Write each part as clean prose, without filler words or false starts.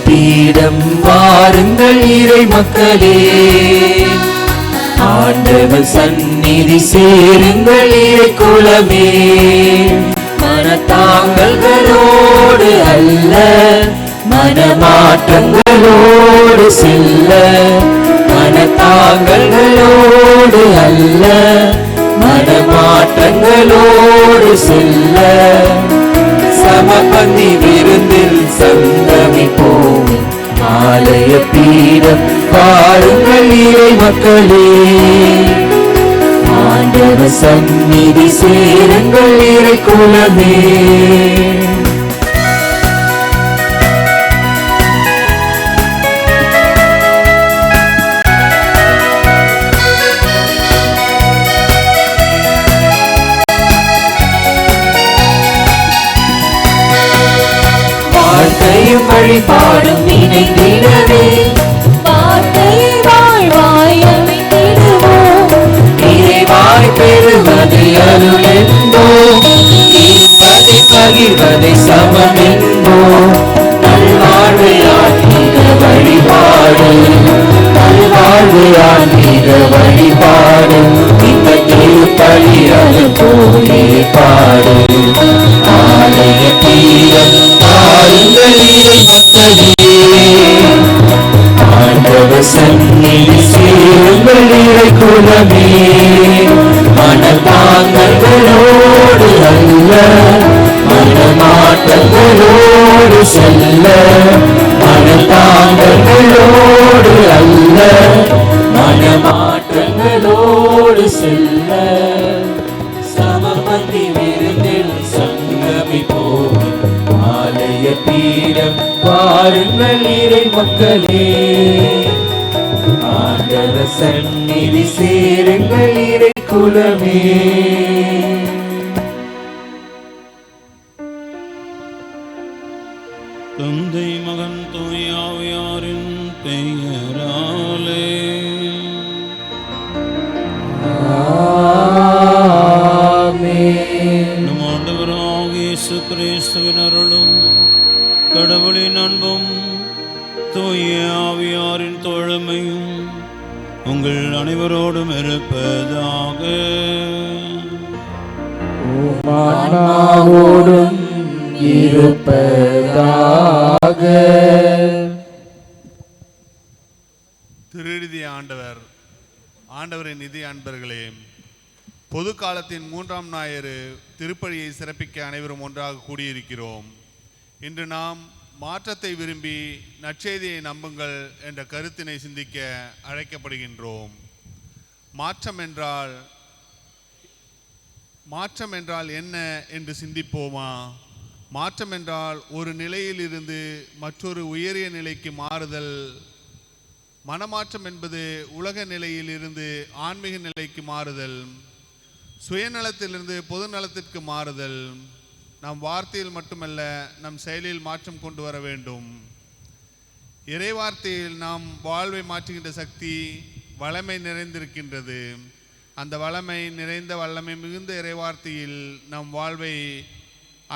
பீடம் வாருங்கள் இறை மக்களே, ஆண்டவர் சந்நிதி சேருங்கள் இறை குலமே. மனத்தாங்கல்களோடு அல்ல, மனமாற்றங்களோடு செல்ல. மனத்தாங்கல்களோடு அல்ல, மனமாற்றங்களோடு செல்ல. சமபந்தி விருந்தில் சங்கமிப்போம், ஆலய பீடம் வாருங்கள் இறை மக்களே. ஆண்டவர் சந்நிதி சேருங்கள் இறை குலமே. வழிபாடும் இணைந்திடவே, வார்த்தையை வாழ்வாய் அமைந்திடுவோம். இறைவாய் பெறுவதை அருள் என்போம், இன்பதை பகிர்வதை சமம் என்போம். நல்வாழ்வு ஆன்மீக வழிபாடு, நல்வாழ்வு ஆன்மீக வழிபாடு. இந்த திருப்பலி அது போலே பாடு. ஆலய பீடம் வாருங்கள் இறை மக்களே, ஆண்டவர் சந்நிதி சேருங்கள் இறை குலமே. மனத்தாங்கல்களோடு அல்ல, மனமாற்றங்களோடு செல்ல. மனத்தாங்கல்களோடு அல்ல, மனமாற்றங்களோடு செல்ல. சமபந்தி விருந்தில் சங்கமிப்போம், ஆலய பீடம் வாருங்கள் இறை மக்களே. ஆண்டவர் சந்நிதி சேருங்கள் இறை குலமே. தந்தை மகன் தூய ஆவியாரின் பெயராலே ஆமென். நம் ஆண்டவராகிய இயேசு கிறிஸ்துவின் அருளும் கடவுளின் அன்பும் தூய ஆவியாரின் தோழமையும் உங்கள் அனைவரோடும் இருப்பதாக. ஆன்மாவோடும் இருப்பதாக. திருநிதி ஆண்டவரின் நிதி அன்பர்களே, பொது காலத்தின் 3ஆம் ஞாயிறு திருப்பலியை சிறப்பிக்க அனைவரும் ஒன்றாக கூடியிருக்கிறோம். இன்று நாம் மாற்றத்தை விரும்பி நற்செய்தியை நம்புங்கள் என்ற கருத்தினை சிந்திக்க அழைக்கப்படுகின்றோம். மாற்றம் என்றால் என்ன என்று சிந்திப்போமா? மாற்றம் என்றால் ஒரு நிலையில் இருந்து மற்றொரு உயரிய நிலைக்கு மாறுதல். மனமாற்றம் என்பது உலக நிலையில் இருந்து ஆன்மீக நிலைக்கு மாறுதல், சுயநலத்திலிருந்து பொது நலத்திற்கு மாறுதல். நம் வார்த்தையில் மட்டுமல்ல, நம் செயலில் மாற்றம் கொண்டு வர வேண்டும். இறைவார்த்தையில் நாம் வாழ்வை மாற்றுகின்ற சக்தி வளமை நிறைந்திருக்கின்றது. அந்த வளமை நிறைந்த வல்லமை மிகுந்த இறைவார்த்தையில் நம் வாழ்வை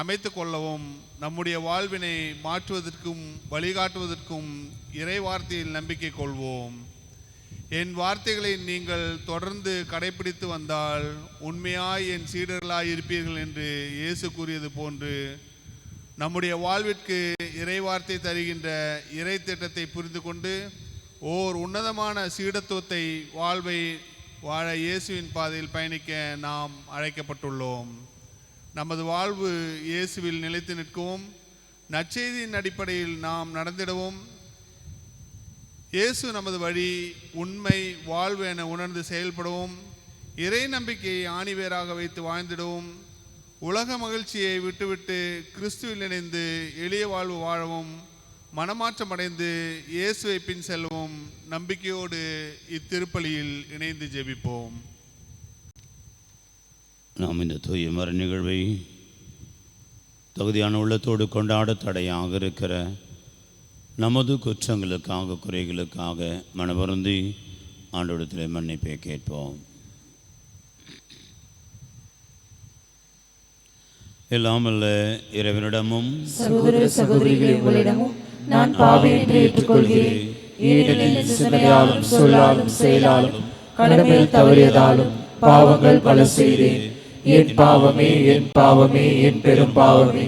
அமைத்து கொள்ளவும், நம்முடைய வாழ்வினை மாற்றுவதற்கும் வழிகாட்டுவதற்கும் இறைவார்த்தையில் நம்பிக்கை கொள்வோம். என் வார்த்தைகளை நீங்கள் தொடர்ந்து கடைபிடித்து வந்தால் உண்மையாய் என் சீடர்களாய் இருப்பீர்கள் என்று இயேசு கூறியது போன்று, நம்முடைய வாழ்விற்கு இறைவார்த்தை தருகின்ற இறை திட்டத்தை புரிந்து கொண்டு ஓர் உன்னதமான சீடத்துவத்தை வாழ்வை வாழ இயேசுவின் பாதையில் பயணிக்க நாம் அழைக்கப்பட்டுள்ளோம். நமது வாழ்வு இயேசுவில் நிலைத்து நிற்கவும், நற்செய்தியின் அடிப்படையில் நாம் நடந்திடவும், இயேசு நமது வழி, உண்மை, வாழ்வு என உணர்ந்து செயல்படவும், இறை நம்பிக்கையை ஆணிவேராக வைத்து வாழ்ந்திடவும், உலக மகிழ்ச்சியை விட்டுவிட்டு கிறிஸ்துவில் இணைந்து எளிய வாழ்வு வாழவும், மனமாற்றம் அடைந்து இயேசுவை பின் செல்லவும் நம்பிக்கையோடு இத்திருப்பலியில் இணைந்து ஜெபிப்போம். நாம் இந்த தூய மர நிகழ்வை தகுதியான உள்ளத்தோடு கொண்டாட தடையாக இருக்கிற நமது குற்றங்களுக்காக குறைகளுக்காக மனவருந்தி ஆண்டவரிடத்திலே மன்னிப்பை கேட்போம். எல்லாம் அல்ல இறைவனிடமும் சகோதர சகோதரிகளிடமும் நான் பாவி என்று ஏற்றுக்கொள்கிறேன். ஏனெனில் சிந்தனையாலும் சொல்லாலும் செயலாலும் கடமையில் தவறியதாலும் பாவங்கள் பல செய்தேன். என் பாவமே, என் பாவமே, என் பெரும் பாவமே.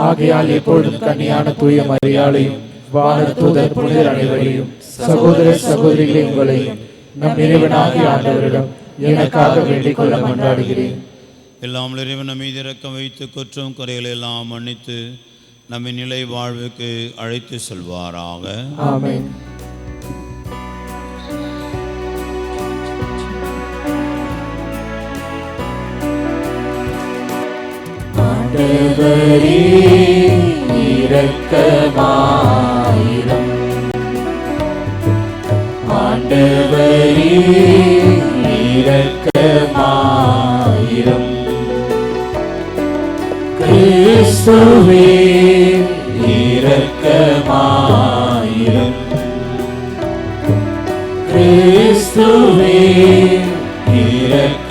ஆகையால் எப்பொழுதும் கன்னியான தூய மரியாதையும் வானர் தூதர் புனிதர் அனைவரையும் சகோதர சகோதரிகளை உங்களையும் நம் இறைவனாகிய ஆண்டவரிடம் எனக்காக வேண்டிக் கொள்ள மன்றாடுகிறேன். எல்லாம் இறைவன் நம் மீது இரக்கம் வைத்து குற்றம் குறைகளை எல்லாம் மன்னித்து நம்மை நிலை வாழ்வுக்கு அழைத்து செல்வாராக. ஆமென். ஆண்டவரே இரக்கமாயிரும். ஆண்டவரே இரக்கமாயிரும். கிறிஸ்துவே இரக்கமாயிரும். கிறிஸ்துவே இரக்கமாயிரும்.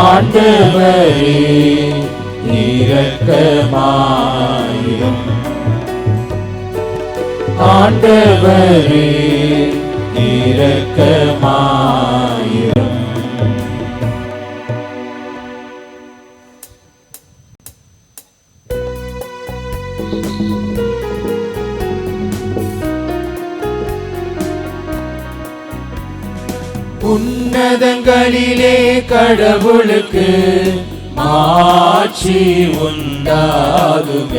ஆண்டவரே இரக்கமாயிரும். ஆண்டவரே இரக்கமாயிரும். உன்னதங்களிலே கடவுளுக்கு மாட்சி உண்டாகுக.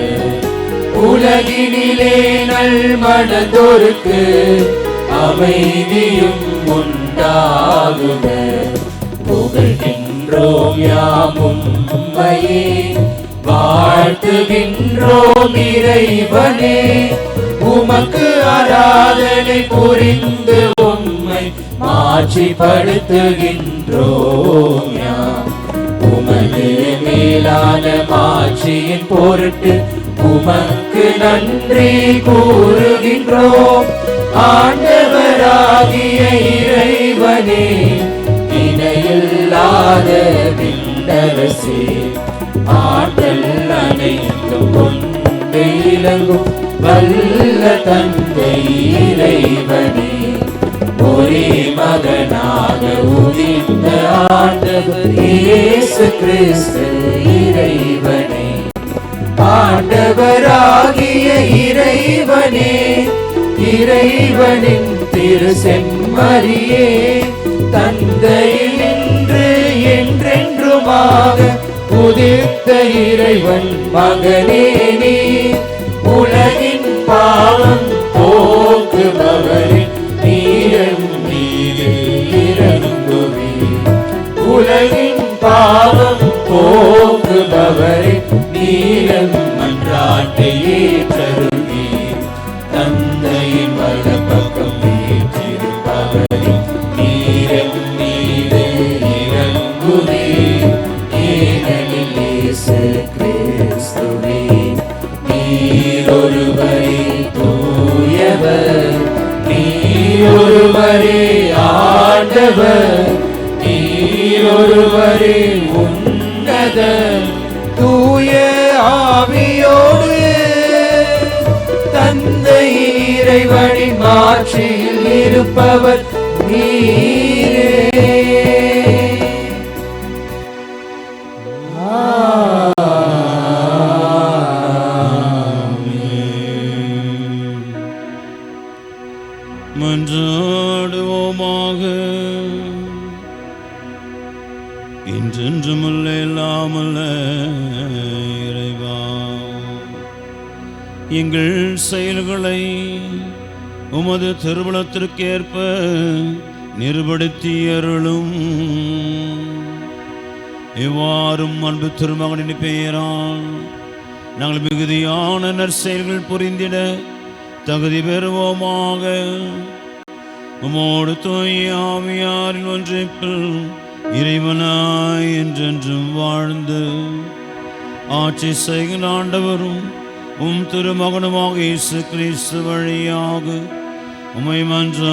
உலகினிலே நல்மனதோருக்கு அமைதியும் உண்டாகுக. புகழ்கின்றோம் யாமும் உம்மையே, வாழ்த்துகின்றோம் இறைவனே. உமக்கு ஆராதனை புரிந்து உம்மை மாட்சிப்படுத்துகின்றோம் யாம். உமது மேலான மாட்சியின் பொருட்டு உமக்கு நன்றி கூறுகின்றோம். ஆண்டவராகிய இறைவனே, இணையில்லாத விண்ணரசே, ஆற்றல் அனைத்தும் கொண்டு இலங்கும் வல்ல தந்தை இறைவனே, ஒரே மகனாக உதித்த ஆண்டவர் இயேசு கிறிஸ்து இறைவனே. ஆண்டவராகிய இறைவனே, இறைவனின் திரு செம்மறியே, தந்தையினின்று என்றென்றுமாக உதித்த இறைவன் மகனே நீ. உலகின் பாவம் போக்குபவரே, நீரும் மீது இறங்குவே. உலகின் பாவம் போக்குபவரே, நீரும் மன்றாட்டை ஏற்றருள்வே. தந்தையின் வலப்பக்கம் வீற்றிருப்பவரே, நீரும் மீது இறங்குவே. ஏனெனில் இயேசு கிறிஸ்துவே நீரொருவரே தூயவர், நீரொருவரே ஆண்டவர், நீரொருவரே உன்னத தூய ஆவியோடு தந்தை இறைவனின் மாட்சியில் இருப்பவர் நீரே. மன்றாடுவோமாக. இன்றென்றுமுள்ள இல்லாமல்ல இறைவா, எங்கள் செயல்களை உமது திருவுளத்திற்கேற்ப நிறுபடுத்தி அருளும். இவ்வாறும் அன்பு திருமகனின் பெயரால் நாங்கள் மிகுதியான நற்செயல்கள் புரிந்திட தகுதி பெறுவோமாக. உமோடு தூய ஆவியாரின் ஒன்றிப்பில் இறைவனாய் என்றென்றும் வாழ்ந்து ஆட்சி செய்கிற ஆண்டவரும் உம் திருமகனுமாக இயேசு கிறிஸ்து வழியாக உம்மை மன்றாடுகின்றோம்.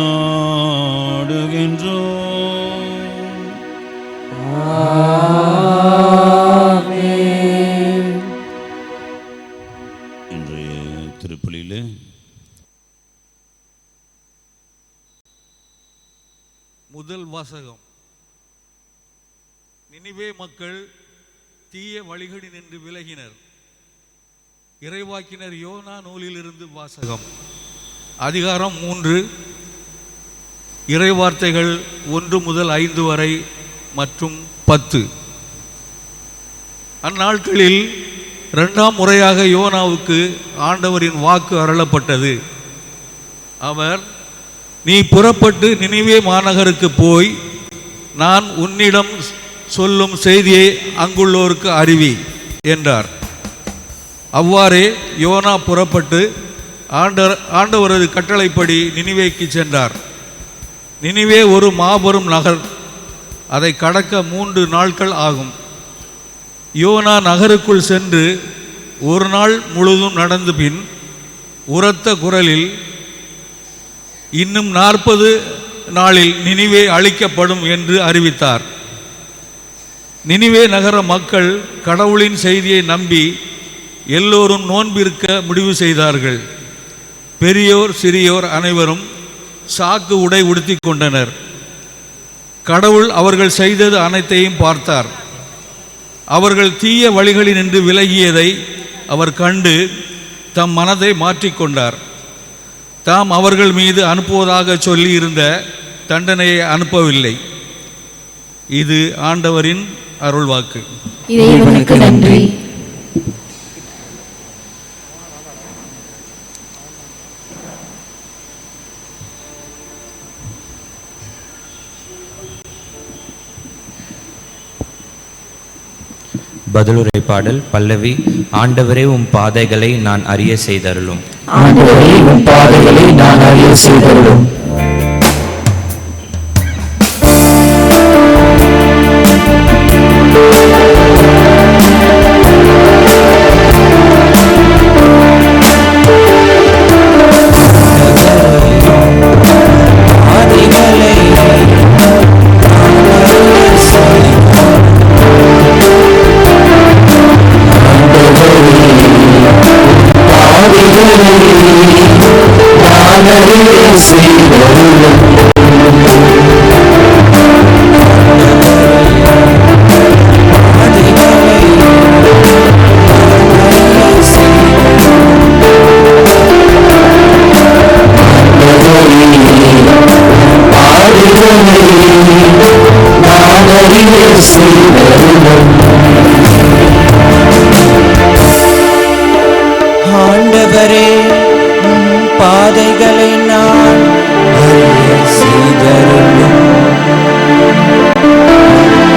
ஆமென். முதல் வாசகம். நினிவே மக்கள் தீய வழிகளில் நின்று விலகினர். இறைவாக்கினர் யோனா நூலிலிருந்து வாசகம். அதிகாரம் 3, இறைவார்த்தைகள் 1 முதல் 5 வரை மற்றும் 10. அந்நாட்களில் 2ஆம் முறையாக யோனாவுக்கு ஆண்டவரின் வாக்கு அருளப்பட்டது. அவர், நீ புறப்பட்டு நினிவே மாநகருக்கு போய் நான் உன்னிடம் சொல்லும் செய்தியை அங்குள்ளோருக்கு அறிவி என்றார். அவ்வாறே யோனா புறப்பட்டு ஆண்டவரது கட்டளைப்படி நினிவேக்கு சென்றார். நினிவே ஒரு மாபெரும் நகர். அதை கடக்க 3 நாட்கள் ஆகும். யோனா நகருக்குள் சென்று ஒரு நாள் முழுதும் நடந்த பின் உரத்த குரலில், இன்னும் 40 நாளில் நினிவே அழிக்கப்படும் என்று அறிவித்தார். நினிவே நகர மக்கள் கடவுளின் செய்தியை நம்பி எல்லோரும் நோன்பிருக்க முடிவு செய்தார்கள். பெரியோர் சிறியோர் அனைவரும் சாக்கு உடை உடுத்தி கொண்டனர். கடவுள் அவர்கள் செய்தது அனைத்தையும் பார்த்தார். அவர்கள் தீய வழிகளில் நின்று விலகியதை அவர் கண்டு தம் மனதை மாற்றிக்கொண்டார். தாம் அவர்கள் மீது அனுப்புவதாக சொல்லி இருந்த தண்டனையை அனுப்பவில்லை. இது ஆண்டவரின் அருள்வாக்கு. இறைவனுக்கு நன்றி. பதிலுரை பாடல் பல்லவி. ஆண்டவரே உம் பாதைகளை நான் அறிய செய்தருளும். ஆண்டவரே உம் பாதைகளை நான் அறிய செய்தருளும். ஆண்டவரே உம் பாதைகளை நான் அறிய செய்தருளும்.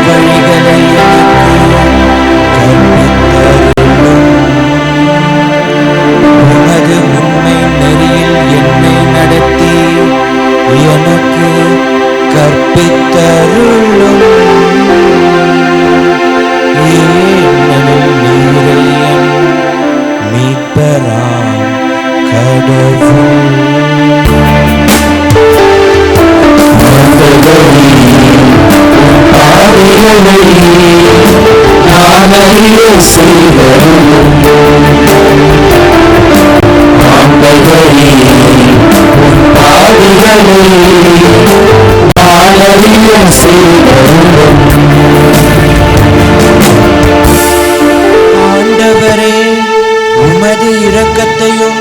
வழிகளை கற்பித்தருளும். உமது உண்மை நெறியில் என்னை நடத்தி எனக்கு கற்பித்தருளும். ஏனெனில் நீரே என் மீட்பராம் கடவுள். ஆண்டவரே உமது இரக்கத்தையும்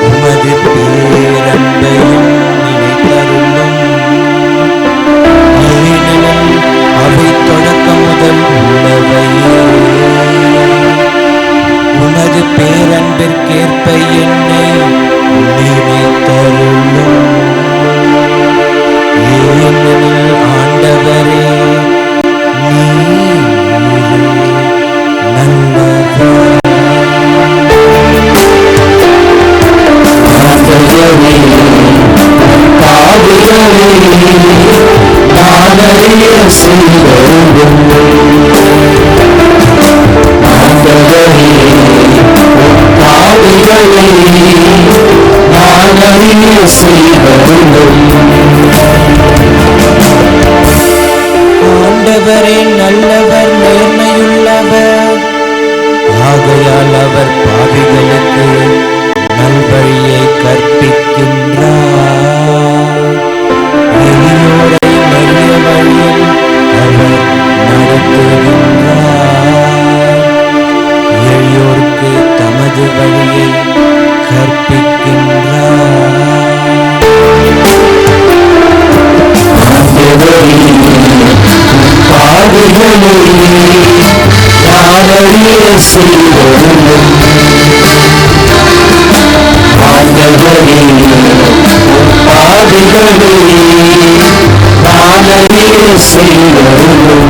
உமது பேரன்பையும் நினைத்தருளும். ஏனெனில் அவை தொடக்கம் முதல் உள்ளவையே. உமது பேரன்பிற்கேற்ப என்னை நினைத்தருளும். ஏனெனில் ஆண்டவரே நீரே நல்லவர். ஆண்டவரே நல்லவர், நேர்மையுள்ளவர். ஆகையால் அவர் பாவிகளுக்கு நல்வழியை கற்பிக்கின்றார். எளியோரை பாதைகளை நான் அறிய செய்தருளும். ஆண்டவரே பாதைகளை நான் அறிய செய்தருளும்.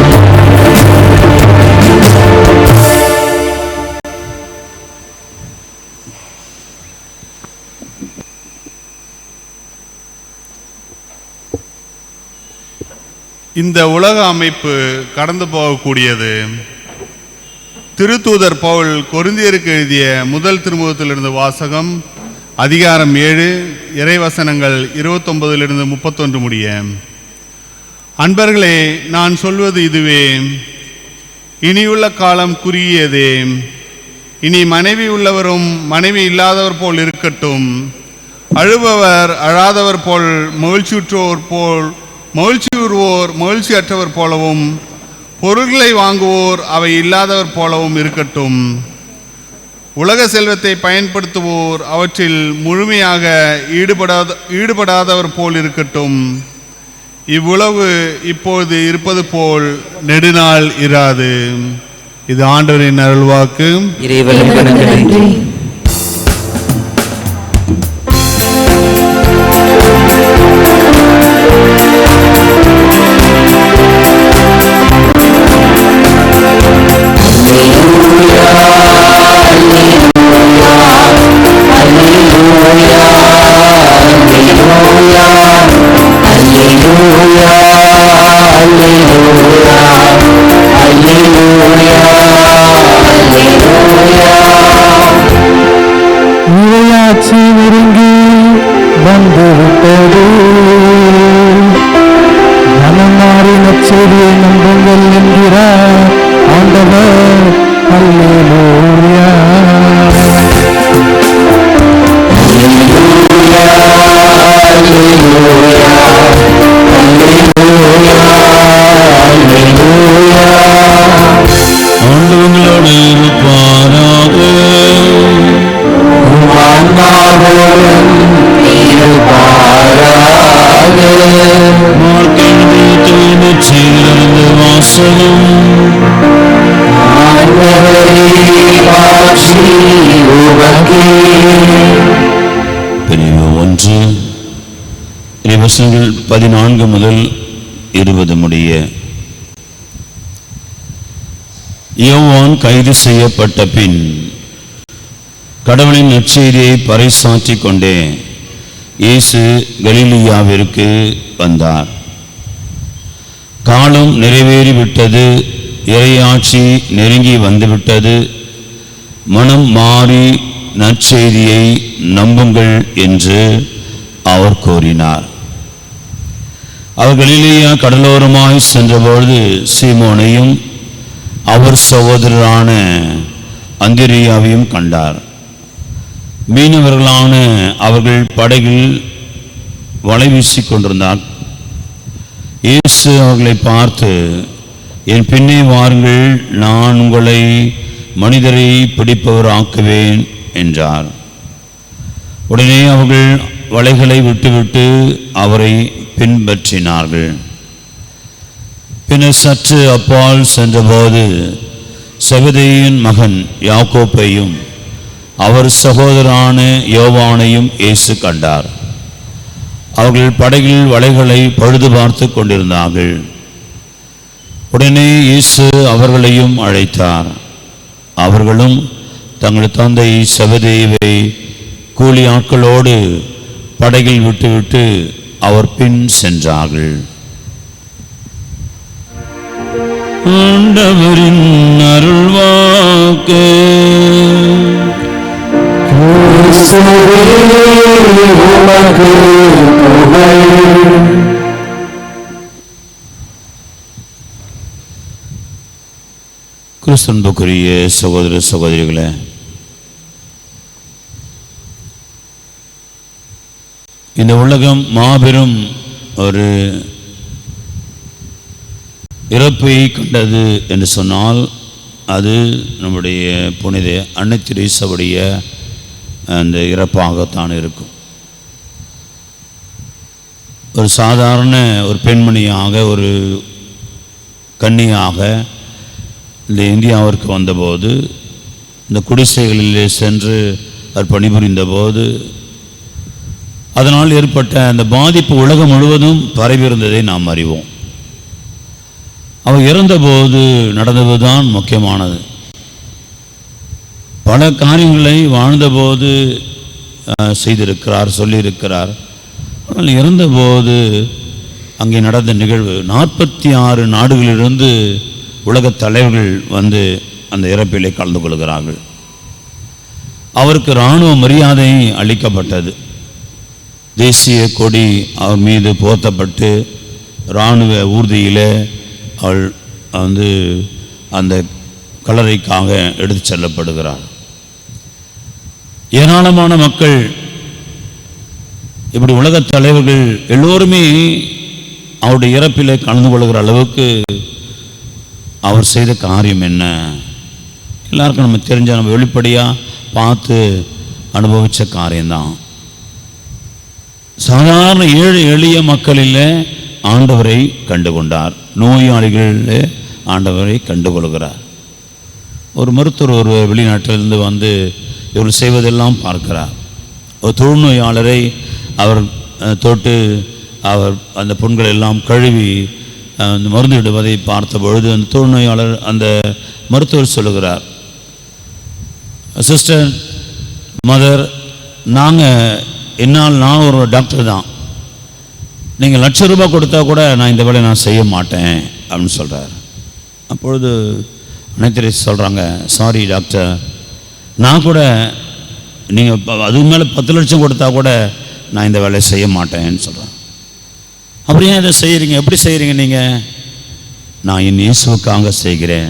இந்த உலக அமைப்பு கடந்து போகக்கூடியது. திருத்தூதர் பவுல் கொரிந்தியருக்கு எழுதிய முதல் திருமுகத்திலிருந்து வாசகம், அதிகாரம் 7, இறைவசனங்கள் 29 31 முடிய. அன்பர்களே, நான் சொல்வது இதுவே, இனியுள்ள காலம் குறுகியதே. இனி மனைவி உள்ளவரும் மனைவி இல்லாதவர் போல் இருக்கட்டும். அழுபவர் அழாதவர் போல், மகிழ்ச்சியுற்றோர் போல் மகிழ்ச்சியுறுவோர் மகிழ்ச்சியற்றவர் போலவும், பொருள்களை வாங்குவோர் அவை இல்லாதவர் போலவும் இருக்கட்டும். உலக செல்வத்தை பயன்படுத்துவோர் அவற்றில் முழுமையாக ஈடுபடாதவர் போல் இருக்கட்டும். இவ்வுலகு இப்போது இருப்பது போல் நெடுநாள் இராது. இது ஆண்டவரின் அருள்வாக்கு. இறைவனுக்கு நன்றி. இறையாட்சி நெருங்கி வந்துவிட்டது. மனம் மாறி நற்செய்தியை நம்புங்கள் என்கிறார் ஆண்டவர். அல்லேலூயா. ஆண்டவங்களோடு இருப்பாராக. மார்க்கெழுதியிலிருந்து வாசகம். பிரிவு 1, இறைவசனங்கள் 14 முதல் 20 முடிய. யோவான் கைது செய்யப்பட்ட பின் கடவுளின் நற்செய்தியை பறைசாற்றிக் கொண்டே இயேசு கலிலியாவிற்கு வந்தார். காலம் நிறைவேறிவிட்டது, இறையாட்சி நெருங்கி வந்துவிட்டது, மனம் மாறி நற்செய்தியை நம்புங்கள் என்று அவர் கூறினார். அவர் கலிலியா கடலோரமாய் சென்றபொழுது சீமோனையும் அவர் சகோதரரான அந்திரியாவையும் கண்டார். மீனவர்களான அவர்கள் படகில் வலை வீசிக் கொண்டிருந்தார். இயேசு அவர்களை பார்த்து, என் பின்னே வாருங்கள், நான் உங்களை மனிதரை பிடிப்பவர் ஆக்குவேன் என்றார். உடனே அவர்கள் வலைகளை விட்டுவிட்டு அவரை பின்பற்றினார்கள். பின்னர் சற்று அப்பால் சென்றபோது செபதேயின் மகன் யாக்கோப்பையும் அவர் சகோதரரான யோவானையும் இயேசு கண்டார். அவர்கள் படகில் வலைகளை பழுது பார்த்து கொண்டிருந்தார்கள். உடனே இயேசு அவர்களையும் அழைத்தார். அவர்களும் தங்கள் தந்தை செபதேயுவை கூலி ஆட்களோடு படகில் விட்டுவிட்டு அவர் பின் சென்றார்கள். ஆண்டவரின் அருள்வாக்கு. கிறிஸ்தன்புக்குரிய சகோதர சகோதரிகளே, இந்த உலகம் மாபெரும் ஒரு இறப்பை கண்டது என்று சொன்னால் அது நம்முடைய புனித அன்னை தெரேசாவுடைய அந்த இறப்பாகத்தான் இருக்கும். ஒரு சாதாரண ஒரு பெண்மணியாக, ஒரு கன்னியாக இந்த இந்தியாவிற்கு வந்தபோது இந்த குடிசைகளிலே சென்று அவர் பணிபுரிந்த போது அதனால் ஏற்பட்ட அந்த பாதிப்பு உலகம் முழுவதும் பரவியிருந்ததை நாம் அறிவோம். அவர் இறந்தபோது நடந்ததுதான் முக்கியமானது. பல காரியங்களை வாழ்ந்தபோது செய்திருக்கிறார், சொல்லியிருக்கிறார். ஆனால் இறந்தபோது அங்கே நடந்த நிகழ்வு 46 நாடுகளிலிருந்து உலகத் தலைவர்கள் வந்து அந்த இறப்பிலே கலந்து கொள்கிறார்கள். அவருக்கு இராணுவ மரியாதை அளிக்கப்பட்டது. தேசிய கொடி அவர் மீது போர்த்தப்பட்டு இராணுவ ஊர்தியிலே அவள் வந்து அந்த கல்லறைக்காக எடுத்து செல்லப்படுகிறார். ஏராளமான மக்கள், இப்படி உலகத் தலைவர்கள் எல்லோருமே அவருடைய இறப்பிலே கலந்து கொள்கிற அளவுக்கு அவர் செய்த காரியம் என்ன? எல்லாருக்கும் நம்ம தெரிஞ்ச, நம்ம வெளிப்படையாக பார்த்து அனுபவித்த காரியம்தான். சாதாரண ஏழை எளிய மக்களில் ஆண்டவரை கண்டுகொண்டார். நோயாளிகளில் ஆண்டவரை கண்டுகொள்கிறார். ஒரு மருத்துவர் ஒரு வெளிநாட்டிலிருந்து வந்து இவர் செய்வதெல்லாம் பார்க்கிறார். ஒரு தொழுநோயாளரை அவர் தொட்டு அவர் அந்த புண்கள் எல்லாம் கழுவி அந்த மருந்து இடுவதை பார்த்த பொழுது அந்த தொழுநோயாளர் அந்த மருத்துவர் சொல்லுகிறார், சிஸ்டர், மதர், நான் ஒரு டாக்டர் தான், நீங்கள் ₹1,00,000 கொடுத்தா கூட நான் இந்த வேலையை நான் செய்ய மாட்டேன் அப்படின்னு சொல்கிறார். அப்பொழுது அனைத்து சொல்கிறாங்க, சாரி டாக்டர், நான் கூட நீங்கள் அதுக்கு மேலே 10 லட்சம் கொடுத்தா கூட நான் இந்த வேலையை செய்ய மாட்டேன்னு சொல்கிறேன். அப்படியே இதை செய்கிறீங்க? எப்படி செய்கிறீங்க நீங்கள்? நான் என் இயேசுவுக்காக செய்கிறேன்.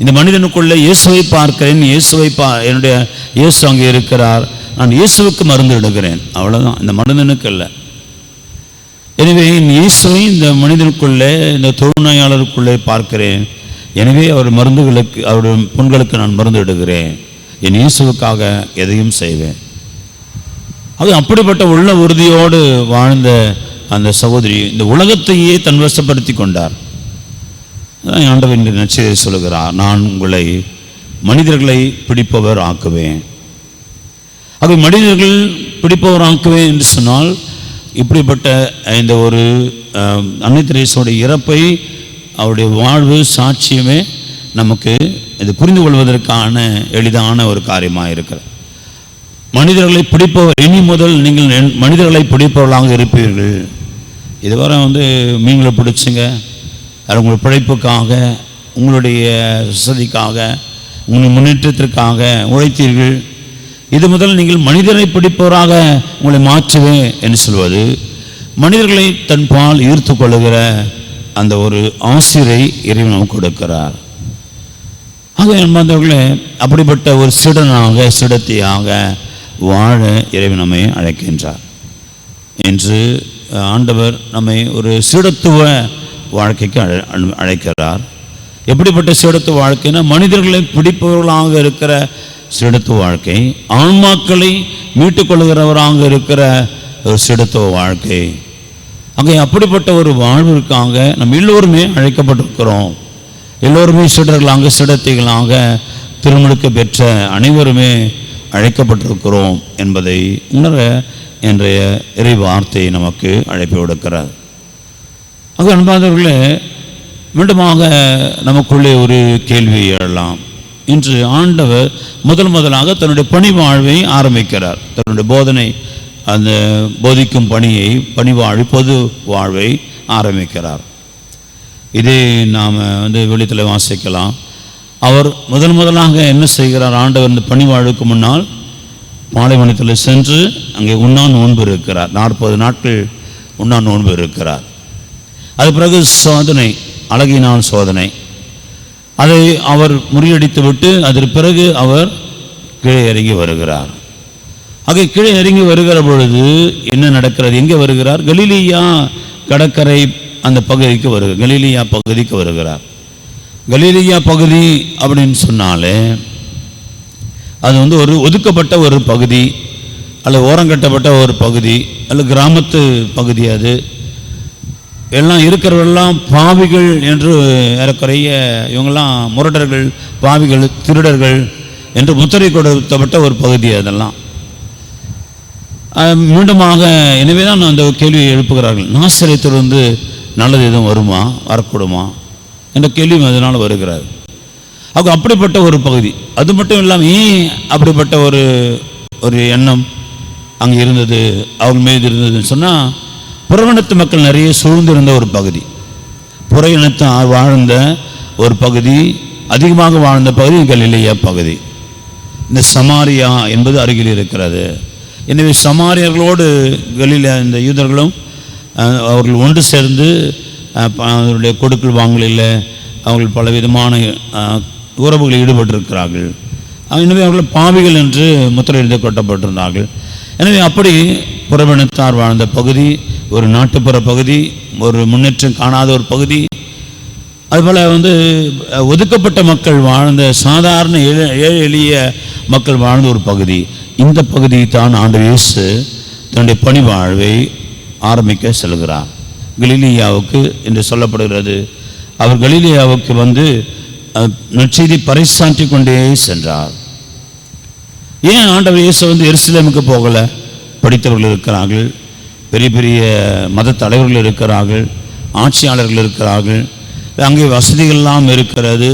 இந்த மனிதனுக்குள்ளே இயேசுவை பார்க்கிறேன், என்னுடைய இயேசு அங்கே இருக்கிறார், நான் இயேசுவுக்கு மருந்து எடுக்கிறேன், அவ்வளோதான், இந்த மனிதனுக்கு இல்லை. எனவே என் இயேசுவை இந்த மனிதனுக்குள்ளே, இந்த தொழுநோயாளருக்குள்ளே பார்க்கிறேன். எனவே அவர் மருந்துகளுக்கு, அவருடைய புண்களுக்கு நான் மருந்து எடுக்கிறேன், என் இயேசுவுக்காக எதையும் செய்வேன். அது அப்படிப்பட்ட உள்ள உறுதியோடு வாழ்ந்த அந்த சகோதரி இந்த உலகத்தையே தன் வசப்படுத்தி கொண்டார். ஆண்டவர் நற்செய்தியை சொல்லுகிறார், நான் உங்களை மனிதர்களை பிடிப்பவர் ஆக்குவேன். அது மனிதர்கள் பிடிப்பவர் ஆக்குவேன் என்று சொன்னால், இப்படிப்பட்ட இந்த ஒரு அன்னை தெரேசாவுடைய இறப்பை, அவருடைய வாழ்வு சாட்சியமே நமக்கு இது புரிந்து கொள்வதற்கான எளிதான ஒரு காரியமாக இருக்கிறது. மனிதர்களை பிடிப்பவர், இனி முதல் நீங்கள் மனிதர்களை பிடிப்பவர்களாக இருப்பீர்கள். இதுவரை மீன்களை பிடிச்சிங்க, அது உங்கள் பிழைப்புக்காக, உங்களுடைய வசதிக்காக, உங்கள் முன்னேற்றத்திற்காக உழைத்தீர்கள். இது முதல் நீங்கள் மனிதரை பிடிப்பவராக உங்களை மாற்றுவேன் என்று சொல்வது, மனிதர்களை தன் பால் ஈர்த்து கொள்ளுகிற அந்த ஒரு ஆசிரை இறைவன் நமக்கு கொடுக்கிறார். ஆக என்பவர்களே, அப்படிப்பட்ட ஒரு சிடத்தியாக வாழ இறைவன் நம்மை அழைக்கின்றார். என்று ஆண்டவர் நம்மை ஒரு சீடத்துவ வாழ்க்கைக்கு அழைக்கிறார். எப்படிப்பட்ட சீடத்துவ வாழ்க்கைன்னா, மனிதர்களை பிடிப்பவர்களாக இருக்கிற சீடத்துவ வாழ்க்கை, ஆன்மாக்களை மீட்டுக்கொள்கிறவராக இருக்கிற ஒரு சீடத்துவ வாழ்க்கை. அங்கே அப்படிப்பட்ட ஒரு வாழ்விற்காக நம்ம எல்லோருமே அழைக்கப்பட்டிருக்கிறோம். எல்லோருமே சீடர்களாக, சீடத்தைகளாக, திருமுழுக்கு பெற்ற அனைவருமே அழைக்கப்பட்டிருக்கிறோம் என்பதை உணர இன்றைய இறை வார்த்தை நமக்கு அழைப்பு விடுக்கிறார். ஆக அன்பார்ந்தவர்களே, மீண்டுமாக நமக்குள்ளே ஒரு கேள்வி எழலாம். இன்று ஆண்டவர் முதலாக தன்னுடைய பணி வாழ்வை ஆரம்பிக்கிறார். தன்னுடைய போதனை, அந்த போதிக்கும் பணியை, பணிவாழ்வு, பொது வாழ்வை ஆரம்பிக்கிறார். இதே நாம் வெளித்தில் வாசிக்கலாம். அவர் முதலாக என்ன செய்கிறார்? ஆண்டவர் இந்த பணிவாழ்வுக்கு முன்னால் பாலைவனத்தில் சென்று அங்கே உண்ணா நோன்பு இருக்கிறார். 40 நாட்கள் உண்ணா நோன்பு இருக்கிறார். அது பிறகு சோதனை, அழகினால் சோதனை, அதை அவர் முறியடித்து விட்டு அதற்கு பிறகு அவர் கீழே இறங்கி வருகிறார். ஆக கீழே இறங்கி வருகிற பொழுது என்ன நடக்கிறது? எங்கே வருகிறார்? கலிலியா கடற்கரை அந்த பகுதிக்கு வருகிறார். கலிலியா பகுதிக்கு வருகிறார். கலிலியா பகுதி அப்படின்னு சொன்னாலே அது ஒரு ஒதுக்கப்பட்ட ஒரு பகுதி, அல்லது ஓரங்கட்டப்பட்ட ஒரு பகுதி, அல்லது கிராமத்து பகுதி. அது எல்லாம் இருக்கிறவெல்லாம் பாவிகள் என்று ஏறக்குறைய இவங்கெல்லாம் முரடர்கள், பாவிகள், திருடர்கள் என்று முத்திரை கொடுத்தப்பட்ட ஒரு பகுதி. அதெல்லாம் மீண்டுமாக எனவே தான் அந்த கேள்வியை எழுப்புகிறார்கள், நாசரேத்திலிருந்து நல்லது எதுவும் வருமா, வரக்கூடுமா என்ற கேள்வியும் அதனால் வருகிறார். அவங்க அப்படிப்பட்ட ஒரு பகுதி. அது மட்டும் இல்லாமல் ஏன் அப்படிப்பட்ட ஒரு எண்ணம் அங்கே இருந்தது, அவங்க மீது இருந்ததுன்னு சொன்னால், புறவனத்து மக்கள் நிறைய சூழ்ந்திருந்த ஒரு பகுதி, புற இனத்தை வாழ்ந்த ஒரு பகுதி, அதிகமாக வாழ்ந்த பகுதி கலிலேயா பகுதி. இந்த சமாரியா என்பது அருகில் இருக்கிறது. எனவே சமாரியர்களோடு இந்த யூதர்களும் அவர்கள் ஒன்று சேர்ந்து அவர்களுடைய கொடுக்கல் வாங்கலில் அவர்கள் பலவிதமான உறவுகளில் ஈடுபட்டிருக்கிறார்கள். எனவே அவர்கள் பாவிகள் என்று முத்திரையிட்டு கொட்டப்பட்டிருந்தார்கள். எனவே அப்படி புறவினத்தார் வாழ்ந்த பகுதி, ஒரு நாட்டுப்புற பகுதி, ஒரு முன்னேற்றம் காணாத ஒரு பகுதி, அதுபோல் ஒதுக்கப்பட்ட மக்கள் வாழ்ந்த, சாதாரண ஏழை எளிய மக்கள் வாழ்ந்த ஒரு பகுதி. இந்த பகுதி தான் ஆண்டவர் இயேசு தன்னுடைய பணி வாழ்வை ஆரம்பிக்க செல்கிறார். கலிலேயாவுக்கு என்று சொல்லப்படுகிறது. அவர் கலிலேயாவுக்கு நற்செய்தி பறைசாற்றி கொண்டே சென்றார். ஏன் ஆண்டவர் இயேசு எருசலேமுக்கு போகலை? படித்தவர்கள் இருக்கிறார்கள், பெரிய பெரிய மத தலைவர்கள் இருக்கிறார்கள், ஆட்சியாளர்கள் இருக்கிறார்கள், அங்கே வசதிகள்லாம் இருக்கிறது.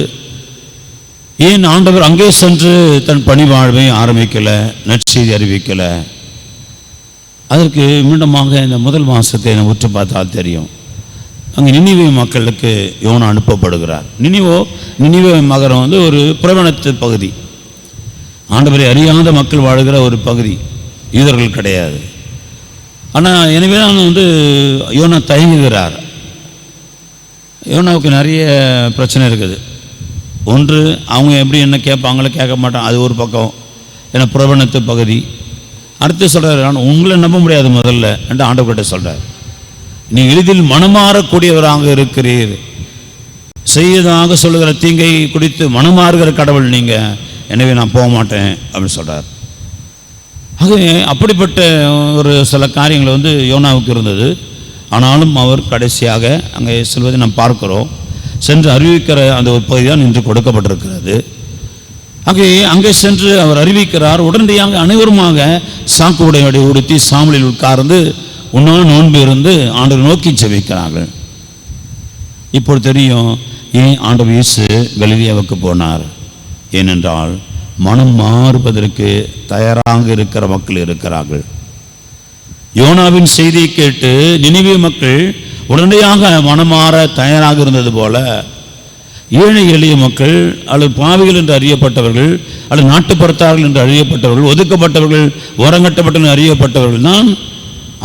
ஏன் ஆண்டவர் அங்கே சென்று தன் பணி வாழ்வை ஆரம்பிக்கலை, நற்செய்தி அறிவிக்கலை? அதற்கு மீண்டுமாக இந்த முதல் மாதத்தை நம்ம உற்று பார்த்தால் தெரியும். அங்கே நினிவே மக்களுக்கு யோனா அனுப்பப்படுகிறார். நினிவே நகரம் ஒரு புறவனத்து பகுதி, ஆண்டவரை அறியாத மக்கள் வாழ்கிற ஒரு பகுதி, யூதர்கள் கிடையாது. ஆனால் எனவே தான் யோனா தயங்குகிறார். யோனாவுக்கு நிறைய பிரச்சனை இருக்குது. ஒன்று, அவங்க எப்படி என்ன கேட்பாங்களோ கேட்க மாட்டாங்க, அது ஒரு பக்கம், ஏன்னா புறவனத்து பகுதி. அடுத்து சொல்கிறார், நான் உங்களை நம்ப முடியாது முதல்ல என்று ஆண்டவர்கிட்ட சொல்கிறார். நீ எளிதில் மனமாறக்கூடியவராக இருக்கிறீர், செய்யதாக சொல்லுகிற தீங்கை குடித்து மனமாறுகிற கடவுள் நீங்கள், எனவே நான் போக மாட்டேன் அப்படின்னு சொல்கிறார். ஆகவே அப்படிப்பட்ட ஒரு சில காரியங்கள் யோனாவுக்கு இருந்தது. ஆனாலும் அவர் கடைசியாக அங்கே செல்வதை நாம் பார்க்கிறோம். சென்று அறிவிக்கிற அந்த ஒரு பகுதி தான் இன்று கொடுக்கப்பட்டிருக்கிறது. அங்கே சென்று அவர் அறிவிக்கிறார். உடனடியாக அனைவருமாக சாக்கு உடையோடு உடுத்தி சாமலில் உட்கார்ந்து உன்னால் நோன்பு இருந்து ஆண்டவர் நோக்கி ஜெபிக்கிறார்கள். இப்போ தெரியும் ஏன் ஆண்டவர் இயேசு கலிலேயாவுக்கு போனார். ஏனென்றால் மனம் மாறுவதற்கு தயாராக இருக்கிற மக்கள் இருக்கிறார்கள். யோனாவின் செய்தியை கேட்டு நினிவே மக்கள் உடனடியாக மனமாற தயாராக இருந்தது போல, ஏழை எளிய மக்கள் அல்லது பாவிகள் என்று அறியப்பட்டவர்கள் அல்லது நாட்டுப்புறத்தார்கள் என்று அறியப்பட்டவர்கள், ஒதுக்கப்பட்டவர்கள், ஓரங்கட்டப்பட்ட அறியப்பட்டவர்கள் தான்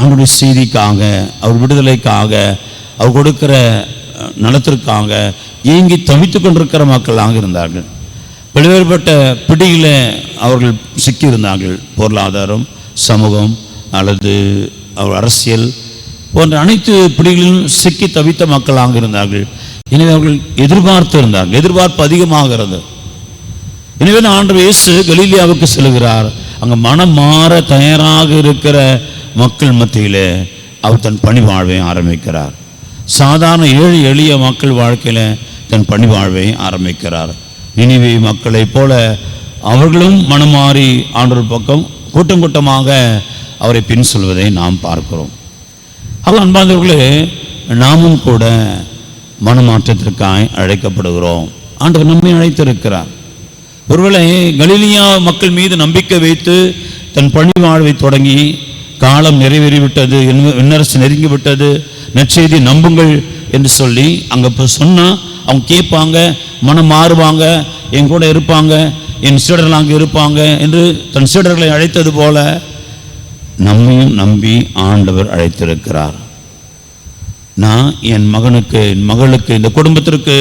அவருடைய செய்திக்காக, அவர் விடுதலைக்காக, அவர் கொடுக்கிற நலத்திற்காக ஏங்கி தவித்து கொண்டிருக்கிற மக்களாக இருந்தார்கள். பல்வேறுபட்ட பிடியில் அவர்கள் சிக்கியிருந்தார்கள். பொருளாதாரம், சமூகம் அல்லது அரசியல் போன்ற அனைத்து பிடிகளிலும் சிக்கி தவித்த மக்களாக இருந்தார்கள். எனவே அவர்கள் எதிர்பார்த்து இருந்தார்கள், எதிர்பார்ப்பு அதிகமாகிறது. எனவே ஆண்டவர் இயேசு கலிலேயாவுக்கு செல்கிறார். அங்கே மனம் மாற தயாராக இருக்கிற மக்கள் மத்தியில் அவர் தன் பணி வாழ்வை ஆரம்பிக்கிறார். சாதாரண ஏழை எளிய மக்கள் வாழ்க்கையில் தன் பணி வாழ்வை ஆரம்பிக்கிறார். நினிவே மக்களைப் போல அவர்களும் மனம் மாறி ஆண்டவர் பக்கம் கூட்டம் கூட்டமாக அவரை பின் சொல்வதை நாம் பார்க்கிறோம். அவள் அன்பார்ந்தவர்களே, நாமும் கூட மனமாற்றத்திற்காக அழைக்கப்படுகிறோம். ஆண்டவர் நம்மை அழைத்திருக்கிறார். ஒருவேளை கலிலேயா மக்கள் மீது நம்பிக்கை வைத்து தன் பணி வாழ்வை தொடங்கி காலம் நிறைவேறிவிட்டது, விண்ணரசு நெருங்கிவிட்டது, நற்செய்தி நம்புங்கள் என்று சொல்லி அங்கே இப்போ சொன்னால் அவங்க கேட்பாங்க, மனம் மாறுவாங்க, என் கூட இருப்பாங்க, என் சீடர்கள் அங்கே இருப்பாங்க என்று தன் சீடர்களை அழைத்தது போல நம்மையும் நம்பி ஆண்டவர் அழைத்திருக்கிறார். நான் என் மகனுக்கு, என் மகளுக்கு, இந்த குடும்பத்திற்கு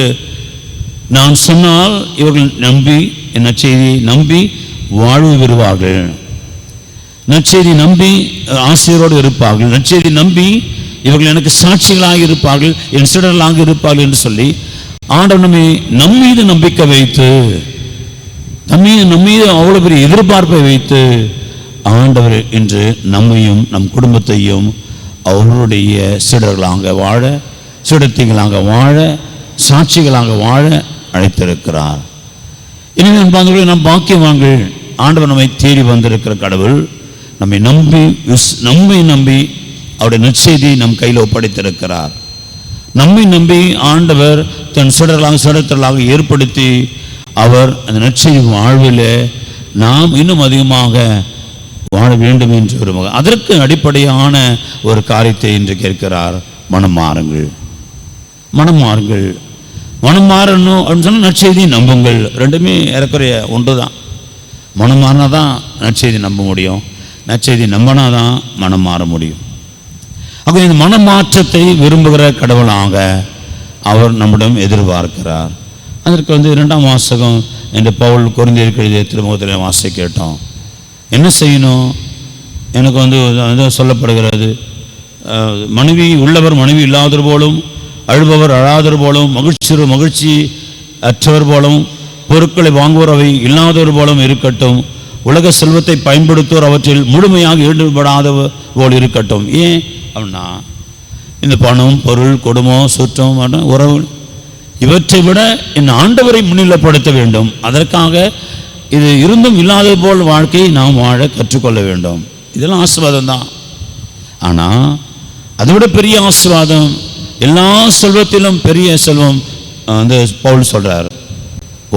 நான் சொன்னால் இவர்கள் நம்பி என் நற்செய்தியை நம்பி வாழ்வு பெறுவார்கள், நற்செய்தி நம்பி ஆசிரியரோடு இருப்பார்கள், நற்செய்தி நம்பி இவர்கள் எனக்கு சாட்சிகளாக இருப்பார்கள், என் சீடர்களாக இருப்பார்கள் என்று சொல்லி ஆண்டவர் நம்மீது நம்பிக்கை வைத்து, நம்மீது அவ்வளவு பெரிய எதிர்பார்ப்பை வைத்து ஆண்டவர் இன்று நம்மையும் நம் குடும்பத்தையும் அவருடைய சீடர்களாக வாழ சுடத்திகளாக வாழ, சாட்சிகளாக வாழ அழைத்திருக்கிறார். எனவே அன்பானவர்களே, நாம் பாக்கியவான்கள். ஆண்டவர் நம்மை தேடி வந்திருக்கிற கடவுள் நம்மை நம்பி அவருடைய நற்செய்தி நம் கையில் ஒப்படைத்திருக்கிறார். நம்மை நம்பி ஆண்டவர் தன் சுடர்களாக ஏற்படுத்தி அவர் அந்த நற்செய்தி வாழ்வில் நாம் இன்னும் அதிகமாக வாழ வேண்டும் என்று விரும்புகிறார். அதற்கு அடிப்படையான ஒரு காரியத்தை இன்று கேட்கிறார். மனம் மாறுங்கள். மனம் மாறணும் அப்படின்னு சொன்னால் நற்செய்தி நம்புங்கள். ரெண்டுமே ஏறக்குறைய ஒன்று தான். மனம் மாறினா தான் நற்செய்தி நம்ப முடியும், நற்செய்தி நம்பினா தான் மனம் மாற முடியும். ஆக இந்த மனமாற்றத்தை விரும்புகிற கடவுளாக அவர் நம்மிடம் எதிர்பார்க்கிறார். அதற்கு 2ஆம் வாசகம் என்று பவுல் கொரிந்தியருக்கு எழுதிய திருமுகத்தில் வாசிக்க கேட்டோம். என்ன செய்யணும்? எனக்கு சொல்லப்படுகிறது, மனைவி உள்ளவர் மனைவி இல்லாதவர் போலும், அழுபவர் அழாதவர் போலும், மகிழ்ச்சி அற்றவர் போலும், பொருட்களை வாங்குவோர் அவை இல்லாதவர் போலும் இருக்கட்டும். உலக செல்வத்தை பயன்படுத்துவோர் அவற்றில் முழுமையாக ஈடுபடாதவர் போல் இருக்கட்டும். ஏன் அப்படின்னா, இந்த பணம், பொருள், குடும்பம், சுற்றம், உறவு இவற்றை விட இந்த ஆண்டவரை முன்னிலைப்படுத்த வேண்டும். அதற்காக இது இருந்தும் இல்லாத போல் வாழ்க்கையை நாம் வாழ கற்றுக்கொள்ள வேண்டும். இதெல்லாம் ஆசீர்வாதம் தான். ஆனால் அதை விட பெரிய ஆசீர்வாதம், எல்லா செல்வத்திலும் பெரிய செல்வம் பவுல் சொல்றார்,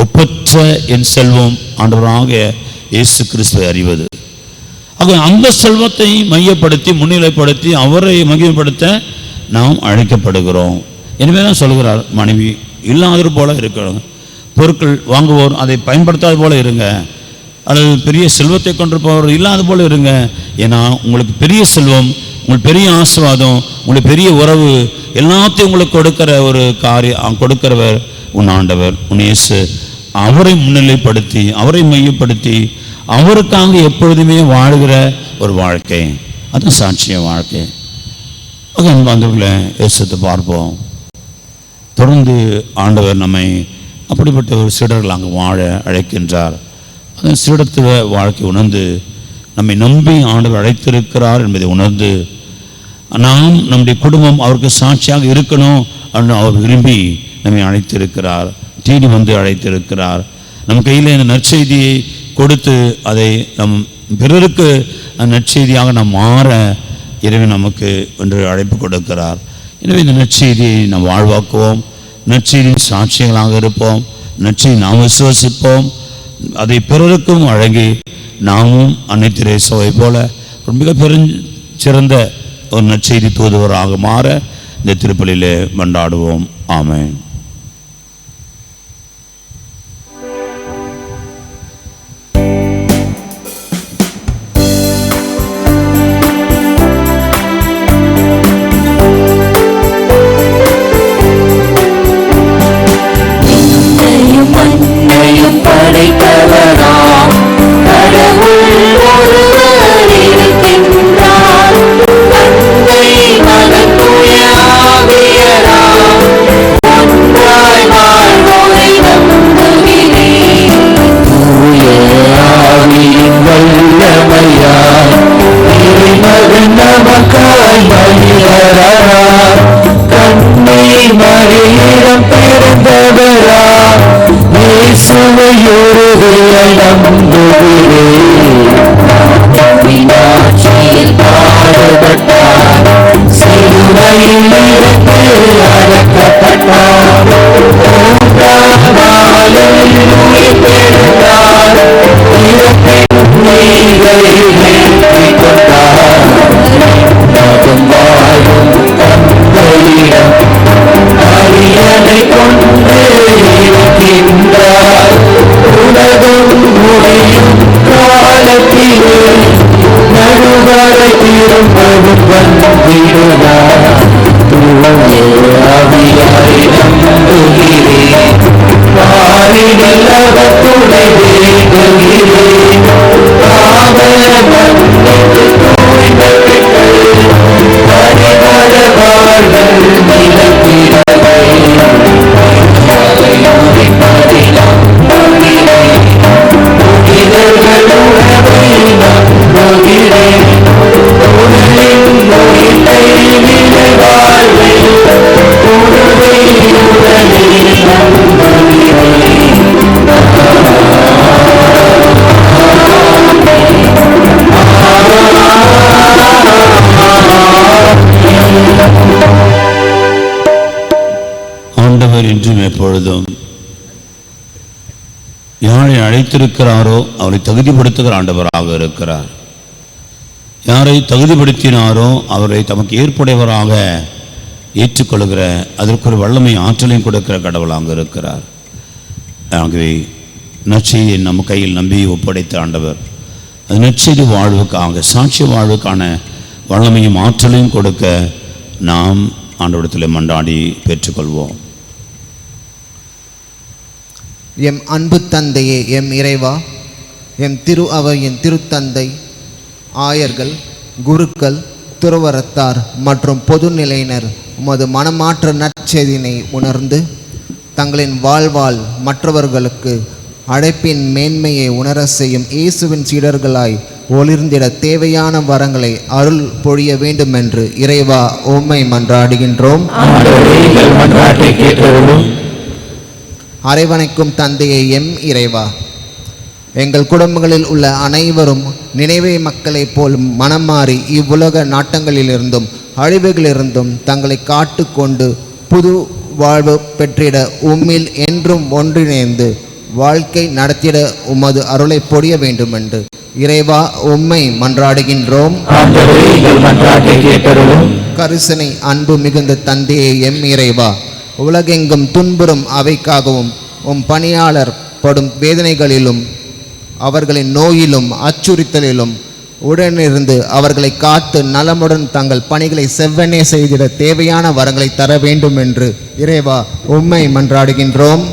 ஒப்பற்ற என் செல்வம் ஆண்டவராக இயேசு கிறிஸ்துவை அறிவது. ஆக அந்த செல்வத்தை மையப்படுத்தி முன்னிலைப்படுத்தி அவரை மகிமைப்படுத்த நாம் அழைக்கப்படுகிறோம். எனவே தான் சொல்கிறார், மனைவி இல்லாதது போல இருக்கணும், பொருட்கள் வாங்குவோர் அதை பயன்படுத்தாத போல இருங்க, அல்லது பெரிய செல்வத்தை கொண்டிருப்பவர் இல்லாத போல இருங்க. ஏன்னா உங்களுக்கு பெரிய செல்வம், உங்களுக்கு பெரிய ஆசீர்வாதம், உங்களுக்கு பெரிய உறவு எல்லாத்தையும் உங்களுக்கு கொடுக்கிற ஒரு காரியம் கொடுக்கிறவர் உன் ஆண்டவர், உன் இயேசு. அவரை முன்னிலைப்படுத்தி அவரை மையப்படுத்தி அவருக்காக எப்பொழுதுமே வாழுகிற ஒரு வாழ்க்கை, அது சாட்சிய வாழ்க்கை. அன்பர்களே, இயேசுவை பார்ப்போம். தொடர்ந்து ஆண்டவர் நம்மை அப்படிப்பட்ட ஒரு சீடர்களாக வாழ அழைக்கின்றார். அந்த சீடத்துவ வாழ்க்கை உணர்ந்து நம்மை நம்பி ஆண்டவர் அழைத்திருக்கிறார் என்பதை உணர்ந்து நாம் நம்முடைய குடும்பம் அவருக்கு சாட்சியாக இருக்கணும் என்று அவர் விரும்பி நம்மை அழைத்திருக்கிறார், தேடி வந்து அழைத்திருக்கிறார். நம் கையில் இந்த நற்செய்தியை கொடுத்து அதை நம் பிறருக்கு நற்செய்தியாக நாம் மாற இறைவன் நமக்கு என்று அழைப்பு கொடுக்கிறார். எனவே இந்த நற்செய்தியை நாம் வாழ்வாக்குவோம், நற்செய்தியின் சாட்சியங்களாக இருப்போம், நற்செய்தி நாம் விசுவசிப்போம், அதை பிறருக்கும் வழங்கி நாமும் அன்னை தெரேசாவை போல ஒரு மிக சிறந்த ஒரு நற்செய்தி தூதுவராக மாற இந்த திருப்பலியிலே மன்றாடுவோம். ஆமென். நம்புகிறேன் உள்ளவர் என்றும் எப்பொழுதும். யாரை அழைத்திருக்கிறாரோ அவரை தகுதிப்படுத்துகிற ஆண்டவராக இருக்கிறார். யாரை தகுதிப்படுத்தினாரோ அவரை தமக்கு ஏற்புடையவராக ஏற்றுக்கொள்கிற, அதற்கு ஒரு வல்லமை ஆற்றலையும் கொடுக்கிற கடவுளாக இருக்கிறார். ஆகவே நற்செய்தியை நம் கையில் நம்பி ஒப்படைத்த ஆண்டவர் அது நற்செய்தி வாழ்வுக்காக, சாட்சி வாழ்வுக்கான வல்லமையும் ஆற்றலையும் கொடுக்க நாம் ஆண்டவரிடத்தில் மன்றாடி பெற்றுக்கொள்வோம். எம் அன்பு தந்தையே, எம் இறைவா, எம் திரு அவையின் திருத்தந்தை, ஆயர்கள், குருக்கள், துறவரத்தார் மற்றும் பொதுநிலையினர் உமது மனமாற்ற நற்செய்தியினை உணர்ந்து தங்களின் வாழ்வால் மற்றவர்களுக்கு அழைப்பின் மேன்மையை உணர செய்யும் இயேசுவின் சீடர்களாய் ஒளிர்ந்திட தேவையான வரங்களை அருள் பொழிய வேண்டுமென்று இறைவா உம்மை மன்றாடுகின்றோம். அரவணைக்கும் தந்தையை எம் இறைவா, எங்கள் குடும்பங்களில் உள்ள அனைவரும் நினைவே மக்களைப் போல் மனம் மாறி இவ்வுலக நாட்டங்களிலிருந்தும் அழிவுகளிலிருந்தும் தங்களை காட்டு கொண்டு புது வாழ்வு பெற்றிட உம்மில் என்றும் ஒன்றிணைந்து வாழ்க்கை நடத்திட உமது அருளை பொழிய வேண்டுமென்று இறைவா உம்மை மன்றாடுகின்றோம். கரிசனை அன்பு மிகுந்த தந்தையை எம் இறைவா, உலகெங்கும் துன்புறும் அவைக்காகவும் உம் பணியாளர் படும் வேதனைகளிலும் அவர்களின் நோயிலும் அச்சுறுத்தலிலும் உடனிருந்து அவர்களை காத்து நலமுடன் தங்கள் பணிகளை செவ்வனே செய்திட தேவையான வரங்களை தர வேண்டும் என்று இறைவா உம்மை மன்றாடுகின்றோம்.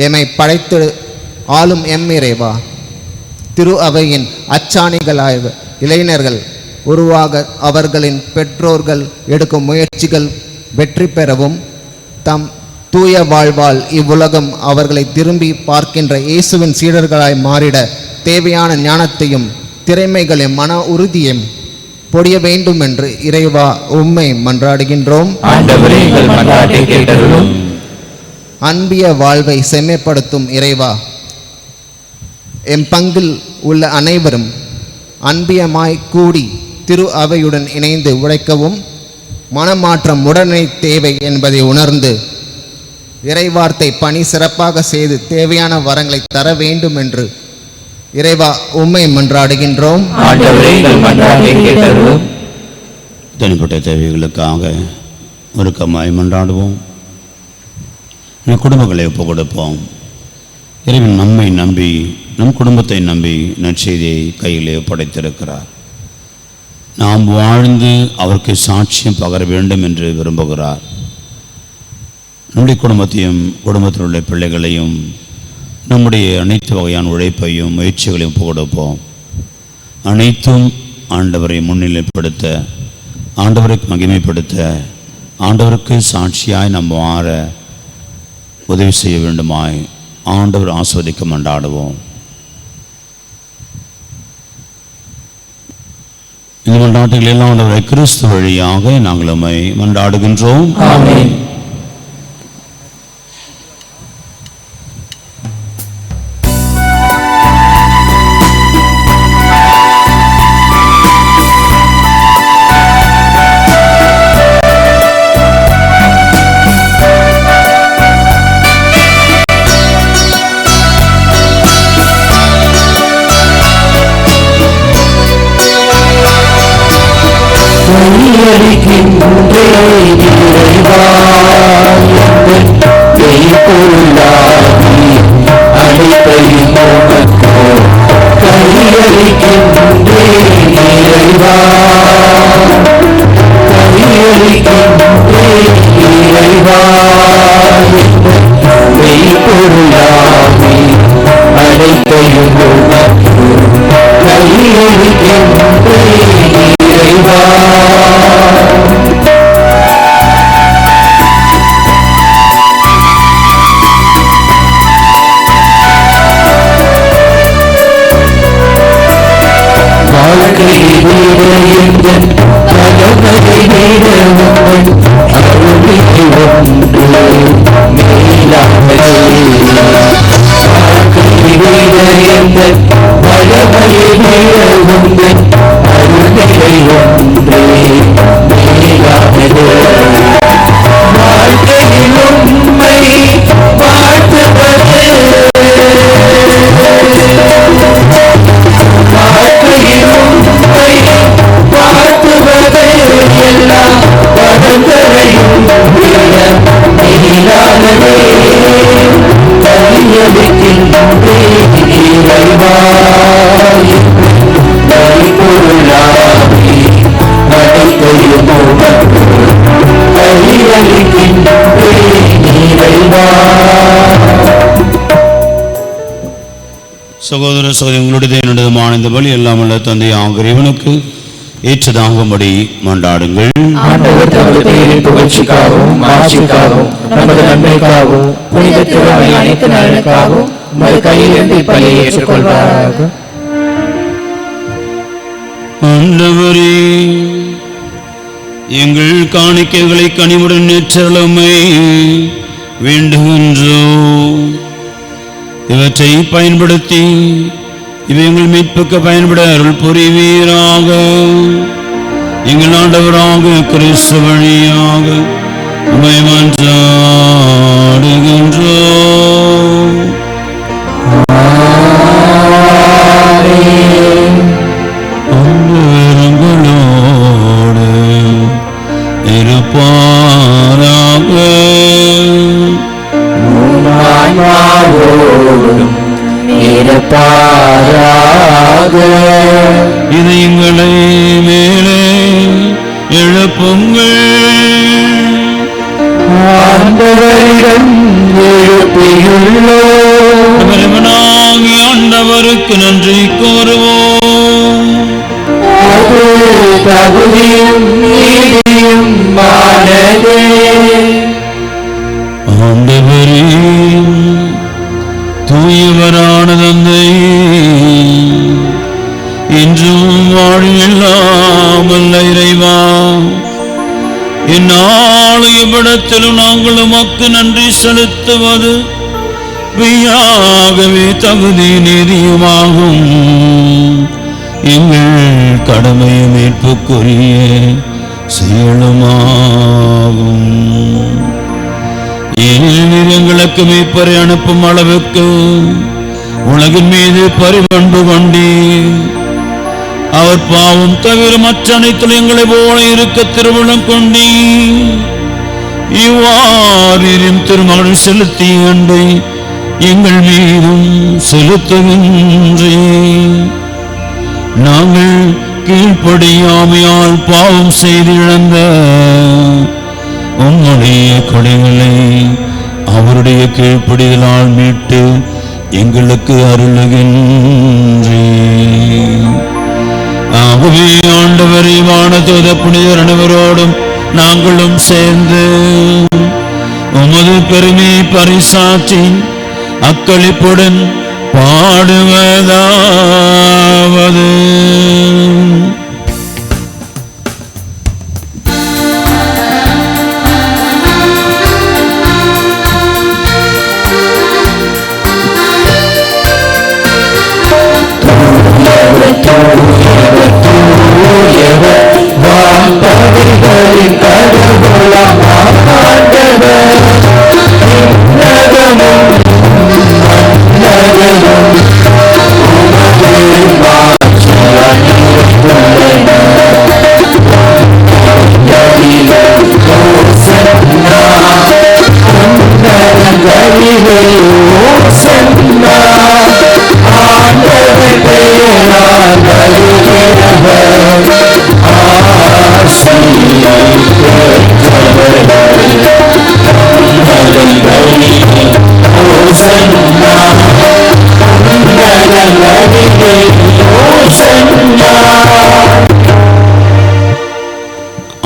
எம்மை படைத்து ஆளும் எம் இறைவா, திரு அவையின் அச்சாணிகளாக இளைஞர்கள் உருவாக அவர்களின் பெற்றோர்கள் எடுக்கும் முயற்சிகள் வெற்றி பெறவும் தம் தூய வாழ்வால் இவ்வுலகம் அவர்களை திரும்பி பார்க்கின்ற இயேசுவின் சீடர்களாய் மாறிட தேவையான ஞானத்தையும் திறமைகளையும் மன உறுதியையும் பொழிய வேண்டும் என்று இறைவா உம்மை மன்றாடுகின்றோம். அன்பிய வாழ்வை செம்மைப்படுத்தும் இறைவா, எம் பங்கில் உள்ள அனைவரும் அன்பியமாய் கூடி திரு அவையுடன் இணைந்து உழைக்கவும் மனமாற்றம் உடனே தேவை என்பதை உணர்ந்து இறைவார்த்தை பணி சிறப்பாக செய்து தேவையான வரங்களை தர வேண்டும் என்று இறைவா உம்மை மன்றாடுகின்றோம். தனிப்பட்ட தேவைகளுக்காக ஒருக்கமாய் மன்றாடுவோம். குடும்பங்களை ஒப்புக் கொடுப்போம். இறைவன் நம்மை நம்பி, நம் குடும்பத்தை நம்பி நற்செய்தியை கையிலே ஒப்படைத்திருக்கிறார். நாம் வாழ்ந்து அவருக்கு சாட்சியம் பகர வேண்டும் என்று விரும்புகிறார். நம்முடைய குடும்பத்தையும் குடும்பத்தில் உள்ள பிள்ளைகளையும் நம்முடைய அனைத்து வகையான உழைப்பையும் முயற்சிகளையும் கொடுப்போம். அனைத்தும் ஆண்டவரை முன்னிலைப்படுத்த, ஆண்டவரை மகிமைப்படுத்த, ஆண்டவருக்கு சாட்சியாய் நம்ம வாழ உதவி செய்ய வேண்டுமாய் ஆண்டவர் ஆஸ்வதிக்க மன்றாடுவோம். இந்த மன்றாட்டுகள் எல்லாம் ஆண்டவரை கிறிஸ்து வழியாக நாங்கள் உம்மை மன்றாடுகின்றோம். ஆமென். சகோதர சகோதரி, உங்களுடைய என்னுடையதுமான இந்த பலி எல்லாம் உள்ள தந்தை இறைவனுக்கு ஏற்றதாகும்படி மன்றாடுங்கள். ஆண்டவர் தமது பெயரின் புகழ்ச்சிக்காகவும் ஆட்சிக்காகவும் நமது நன்மைக்காகவும் புனித திருவை அனைத்து நலனுக்காகவும் உமது கையிலிருந்து இப்பலியை ஏற்றுக்கொள்வாராக. ஆண்டவரே, எங்கள் காணிக்கைகளை கனிவுடன் ஏற்றலுமை வேண்டுகின்றோம். இவற்றை பயன்படுத்தி இவை எங்கள் மீட்புக்கு பயன்பட அருள் புரிவீராக. எங்கள் ஆண்டவராக கிறிஸ்து வழியாக உம்மை மன்றாடுகின்றோம். ஆண்டவர்களோடு இருப்பாராக. இதயங்களை மேலே எழுப்புங்கள். ஆண்டவருக்கு நன்றி கூறுவோம். ஆண்டவரே, தூயவரான தந்தை, இன்றும் வாழில்லாமல் இறைவா, இந்நாளும் இவ்விடத்திலும் நாங்கள் உமக்கு நன்றி செலுத்துவது மெய்யாகவே தகுதி நீதியுமாகும். எங்கள் கடமையும் மீட்புக்குரிய செயலுமாகும். ஏனெனில் எங்களுக்கு மீட்பரை அனுப்பும் அளவுக்கு உலகின் மீது பரிவன்பு கொண்டீர். அவர் பாவம் தவிர மற்ற அனைத்தும் எங்களை போல இருக்க திருவுளம் கொண்டீர். இவ்வாறு திருமகன் செலுத்திய அன்பை எங்கள் மீதும் செலுத்துகின்றேன். நாங்கள் கீழ்ப்படியாமையால் பாவம் செய்து இழந்த உம்முடைய கொடைகளை அவருடைய கீழ்ப்படிதலால் மீட்டு எங்களுக்கு அருளுகின்றேன். ஆகவே ஆண்டவரே, வானதூத புனிதர் அனைவரோடும் நாங்களும் சேர்ந்து உமது பெருமை பரிசாற்றி அக்களிப்புடன் பாடுவதாவது.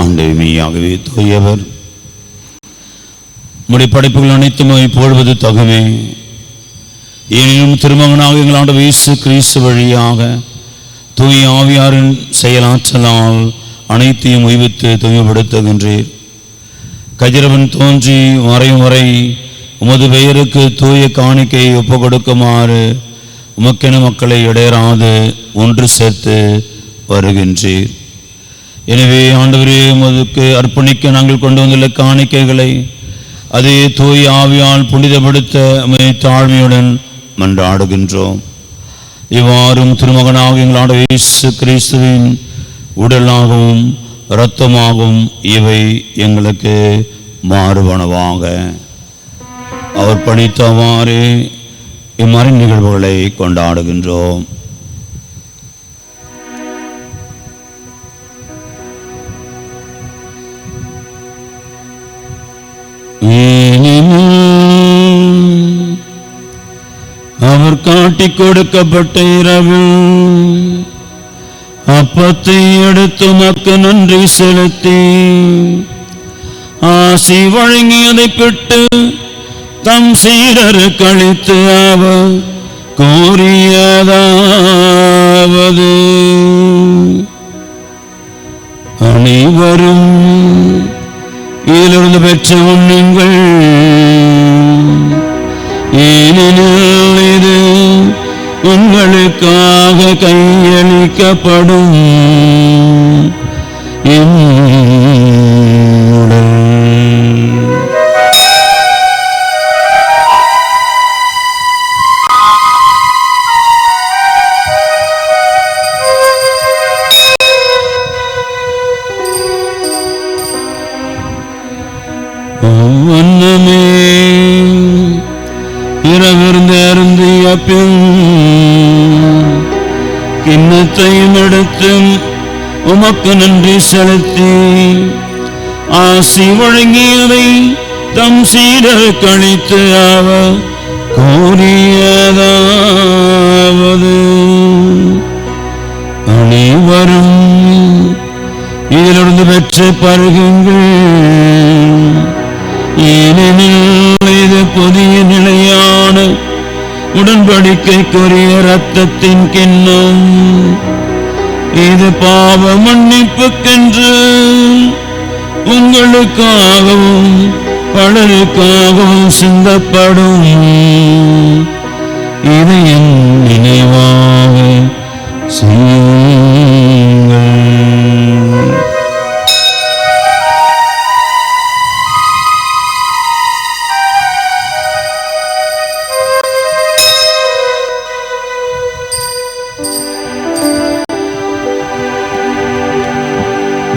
ஆண்டவரே, தூயவர், உம்முடைய படைப்புகள் அனைத்தும் போடுவது தகுமே. ஏனெனும் திருமகனாக எங்கள் ஆண்டவர் இயேசு கிறிஸ்து வழியாக தூய ஆவியாரின் செயலாற்றலால் அனைத்தையும் உய்வித்து தூய்மைப்படுத்துகின்றீர். கதிரவன் தோன்றி மறையும் வரை உமது பெயருக்கு தூய காணிக்கையை ஒப்பு கொடுக்குமாறு உமக்கென மக்களை இடையராது ஒன்று சேர்த்து வருகின்றீர். எனவே ஆண்டவரே, உமதுக்கு அர்ப்பணிக்க நாங்கள் கொண்டு வந்துள்ள காணிக்கைகளை அதே தூய ஆவியால் புனிதப்படுத்த தாழ்மையுடன் மன்றாடுகின்றோம். இவ்வாறும் திருமகனாக எங்கள் ஆண்டவர் இயேசு கிறிஸ்துவின் உடலாகவும் இரத்தமாகவும் இவை எங்களுக்கு மாறுபனவாக. அவர் பணித்தவாறு இம்மறை நிகழ்வுகளை கொண்டாடுகின்றோம். ஏனெனில் அவர் காட்டிக் கொடுக்கப்பட்ட இரவில் அப்பத்தை எடுத்து உமக்கு நன்றி செலுத்தி ஆசி வழங்கியதை பெற்று தம் சீடருக்கு அளித்து அவர் கூறியதாவது, அனைவரும் இதிலிருந்து பெற்று உண்ணுங்கள், ஏனெனில் இது உங்களுக்காக கையளிக்கப்படும் என் உடல். வண்ணமே இரவிருந்து அருந்திய பின் கிண்ணத்தையும் எடுத்து உமக்கு நன்றி செலுத்தி ஆசி வழங்கியதை தம் சீடருக்கு அளித்து அவர் கூறியதாவது, அனைவரும் இதிலிருந்து பெற்று பருகுங்கள், ஏனெனில் இது புதிய நிலையான உடன்படிக்கைக்குரிய இரத்தத்தின் கிண்ணம், இது பாவ மன்னிப்புக்கென்று உங்களுக்காகவும் பலருக்காகவும் சிந்தப்படும். இது என் நினைவாக செய்யுங்கள்.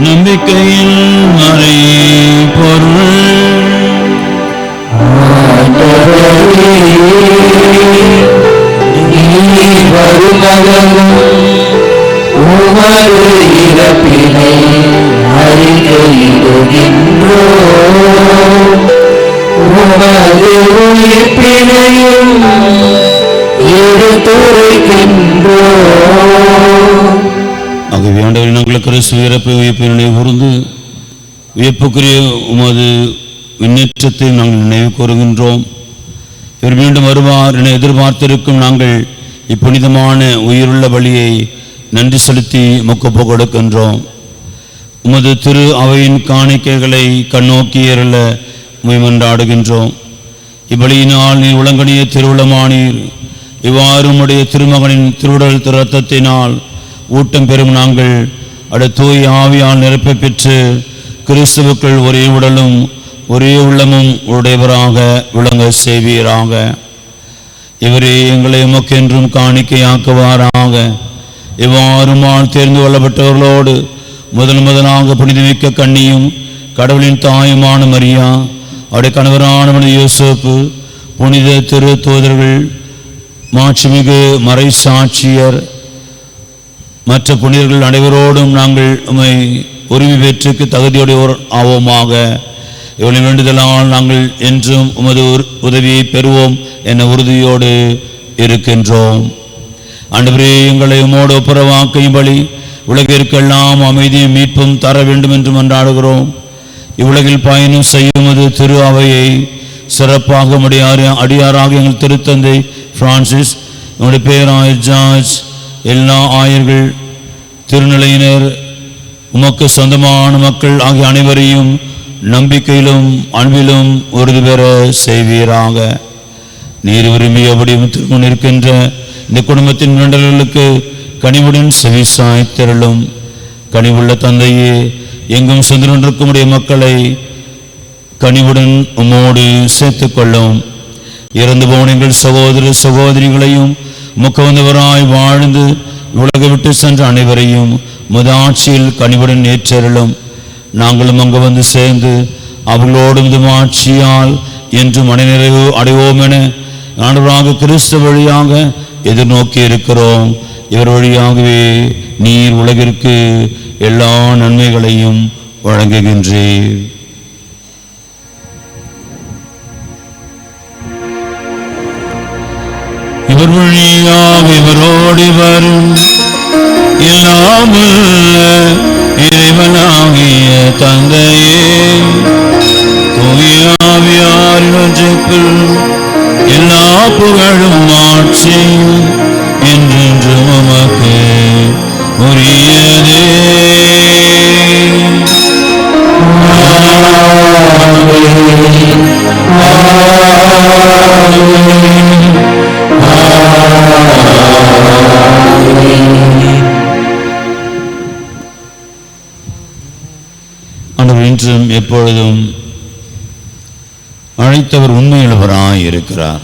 நம்பிக்கையின் மறை பொருள், உமது இறப்பினை அறிக்கையிடுகின்றோம், உமது உயிர்ப்பினையும் எடுத்துரைக்கின்றோம். ஆகவே ஆண்டவரே, நாங்கள் கிறிஸ்து இறப்பை உயிர்ப்பினை கூர்ந்து வியப்புக்குரிய உமது விண்ணேற்றத்தை நாங்கள் நினைவு கூறுகின்றோம். இவர் மீண்டும் வருவார் என எதிர்பார்த்திருக்கும் நாங்கள் இப்புனிதமான உயிருள்ள பலியை நன்றி செலுத்தி மொக்கப்போ கொடுக்கின்றோம். உமது திரு அவையின் காணிக்கைகளை கண்ணோக்கி ஏறல முயமன்றாடுகின்றோம். இப்பலியினால் நீ உலங்கணிய திருவுளமானீர். இவ்வாறு உம்முடைய திருமகனின் திருவுடல் திரு ரத்தத்தினால் ஊட்டம் பெறும் நாங்கள் தூய் ஆவியால் நிரப்பை பெற்று கிறிஸ்துவுக்குள் ஒரே உடலும் ஒரே உள்ளமும் உடையவராக விளங்க செய்வீராக. இவரே எங்களை எமக்கென்றும் காணிக்கையாக்குவாராக. இவ்வாறுமால் தேர்ந்து கொள்ளப்பட்டவர்களோடு முதலாக புனிதமிக்க கன்னியும் கடவுளின் தாயுமான மரியா, அவருடைய கணவரான யோசேப்பு, புனித திரு தூதர்கள், மாட்சிமிகு மறை சாட்சியர், மற்ற புனிதர்கள் அனைவரோடும் நாங்கள் உம்மை உரிமை பெற்றுக்கு தகுதியோடு ஆவோமாக. இவளை வேண்டுதலால் நாங்கள் என்றும் உமது உதவியை பெறுவோம் என உறுதியோடு இருக்கின்றோம். ஆண்டவரே, எங்களை உமோடு ஒப்புரவாக்கும்படி உலகிற்கெல்லாம் அமைதியும் மீட்பும் தர வேண்டும் என்று மன்றாடுகிறோம். இவ்வுலகில் பயணம் செய்யுமது திரு அவையை சிறப்பாக அடியாராக எங்கள் திருத்தந்தை பிரான்சிஸ், என்னுடைய பேராயர் ஜார்ஜ், எல்லா ஆயர்கள், திருநிலையினர், உமக்கு சொந்தமான மக்கள் ஆகிய அனைவரையும் நம்பிக்கையிலும் அன்பிலும் உறுதி பெற செய்வீராக. நீர் விரும்பியபடியும் திரும்ப நிற்கின்ற இந்த குடும்பத்தின் வேண்டல்களுக்கு கனிவுடன் செவிசாய்த்திரளும். கனிவுள்ள தந்தையே, எங்கும் சென்று கொண்டிருக்கும் மக்களை கனிவுடன் உம்மோடு சேர்த்து கொள்ளும். இறந்து போன எங்கள் சகோதர சகோதரிகளையும் உமக்கு வந்தவராய் வாழ்ந்து உலகை விட்டு சென்ற அனைவரையும் முதாட்சியில் கனிவுடன் ஏற்றருளும். நாங்களும் அங்கு வந்து சேர்ந்து அவர்களோடும் ஆட்சியால் என்று மனநிறைவு அடைவோம் என ஆண்டவராக கிறிஸ்து வழியாக எதிர்நோக்கி இருக்கிறோம். இவர் வழியாகவே நீர் உலகிற்கு எல்லா நன்மைகளையும் வழங்குகின்றீர். ஆண்டவரோடி வரும் இல்லாமல் இறைவனாகிய தந்தையே, தூயாவியாரின் ஒன்றிப்பில் எல்லா புகழும் ஆட்சியும் என்றென்றும் உமக்கு உரியதே. இன்றும் எப்பொழுதும் அழைத்தவர் உண்மையுள்ளவராய் இருக்கிறார்.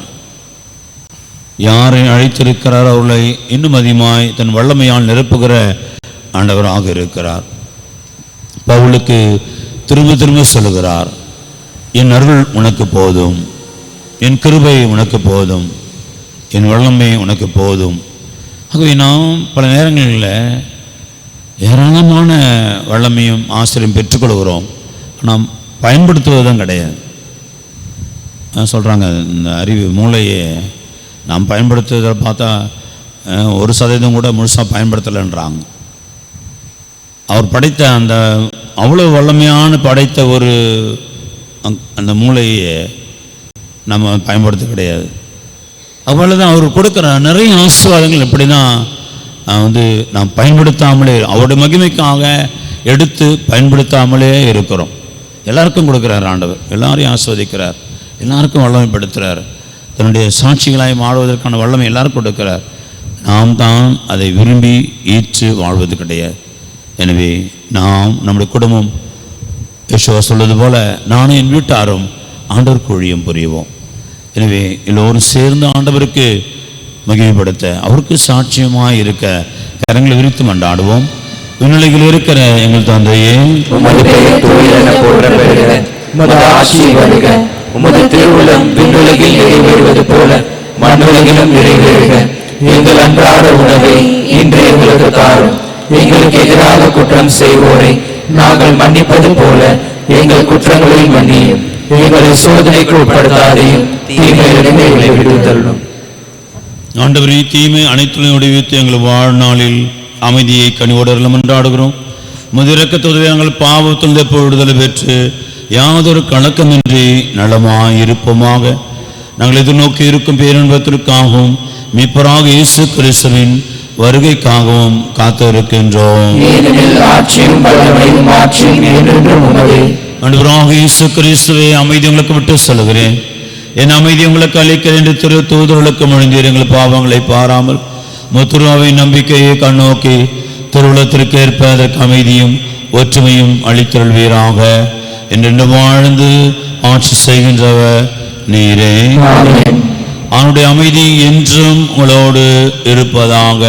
யாரை அழைத்திருக்கிறார் அவர்களை இன்னும் அதிகமாய் தன் வல்லமையால் நிரப்புகிற ஆண்டவராக இருக்கிறார். பவுலுக்கு திரும்ப திரும்ப சொல்லுகிறார், என் அருள் உனக்கு போதும், என் கிருபை உனக்கு போதும், என் வல்லமை உனக்கு போதும். ஆகவே நாம் பல நேரங்களில் ஏராளமான வல்லமையும் ஆசிரியம் பெற்றுக்கொள்கிறோம், நாம் பயன்படுத்துவதும் கிடையாது. சொல்கிறாங்க, இந்த அறிவு மூளையை நாம் பயன்படுத்துவதை பார்த்தா 1% கூட முழுசாக பயன்படுத்தலைன்றாங்க. அவர் படைத்த அந்த அவ்வளோ வல்லமையான படைத்த ஒரு அந்த மூளையை நம்ம பயன்படுத்த கிடையாது. அவ்வளோதான் அவர் கொடுக்குற நிறைய ஆசீர்வாதங்கள் எப்படி தான் நாம் பயன்படுத்தாமலே, அவருடைய மகிமைக்காக எடுத்து பயன்படுத்தாமலே இருக்கிறோம். எல்லாருக்கும் கொடுக்குறார் ஆண்டவர், எல்லாரையும் ஆஸ்வதிக்கிறார், எல்லாருக்கும் வல்லமைப்படுத்துகிறார், தன்னுடைய சாட்சிகளாய் வாழ்வதற்கான வல்லமை எல்லாருக்கும் கொடுக்கிறார். நாம் தான் அதை விரும்பி ஈற்று வாழ்வது கிடையாது. எனவே நாம் நம்முடைய குடும்பம் யெஷுவா சொல்வது போல நானும் என் வீட்டாரும் ஆண்டவருக்கு ஊழியம் புரிவோம். எனவே எல்லோரும் சேர்ந்து ஆண்டவருக்கு மகிமைப்படுத்த, அவருக்கு சாட்சியமாக இருக்க கரங்களை விரித்து மன்றாடுவோம். விண்ணுலகில் இருக்கிற எங்கள் தந்தையே, உமது பெயர் தூயது என போற்ற பெறுக. உமது ஆட்சி வருக. உமது திருவுளம் விண்ணுலகில் நிறைவேறுவது போல மண்ணுலகிலும் நிறைவேறுக. எங்கள் அன்றாட உணவை இன்று எங்களுக்கு தாரும். எங்களுக்கு எதிராக குற்றம் செய்வோரை நாங்கள் மன்னிப்பது போல எங்கள் குற்றங்களை மன்னியும். எங்களை சோதனைக்கு உட்படுத்தாதையும் தீமையிலிருந்து எங்களை விடுவித்தருளும். ஆண்டவரே, தீமை அனைத்துலையும் விடுவித்து எங்கள் வாழ்நாளில் அமைதியை கனிவோடர்களும் என்றாடுகிறோம். முதிரக்கத் உதவி நாங்கள் பாவத்திலிருந்து விடுதலை பெற்று யாதொரு கணக்கமின்றி நலமாயிருப்போமாக. நாங்கள் எதிர்நோக்கி இருக்கும் பேரின்பத்திற்காகவும் மீட்பராக இயேசு கிறிஸ்துவின் வருகைக்காகவும் காத்திருக்கின்றோம். ஆண்டவராக இயேசு கிறிஸ்துவை அமைதி உங்களுக்கு விட்டு சொல்லுகிறேன், என் அமைதி உங்களுக்கு அளிக்கிறேன் என்று திரு தூதர்களுக்கு மொழிந்தீர். எங்கள் பாவங்களை பாராமல் முத்துருவாவை நம்பிக்கையை கண்ணோக்கி திருவுளத்திற்கு ஏற்ப அதற்கு அமைதியும் ஒற்றுமையும் அளித்தருள்வீராக. என்றென்று வாழ்ந்து ஆட்சி செய்கின்றவர் நீரே. அவனுடைய அமைதி என்றும் உங்களோடு இருப்பதாக.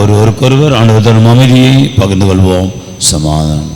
ஒருவருக்கொருவர் ஆண்டவர் தரும் அமைதியை பகிர்ந்து கொள்வோம். சமாதானம்.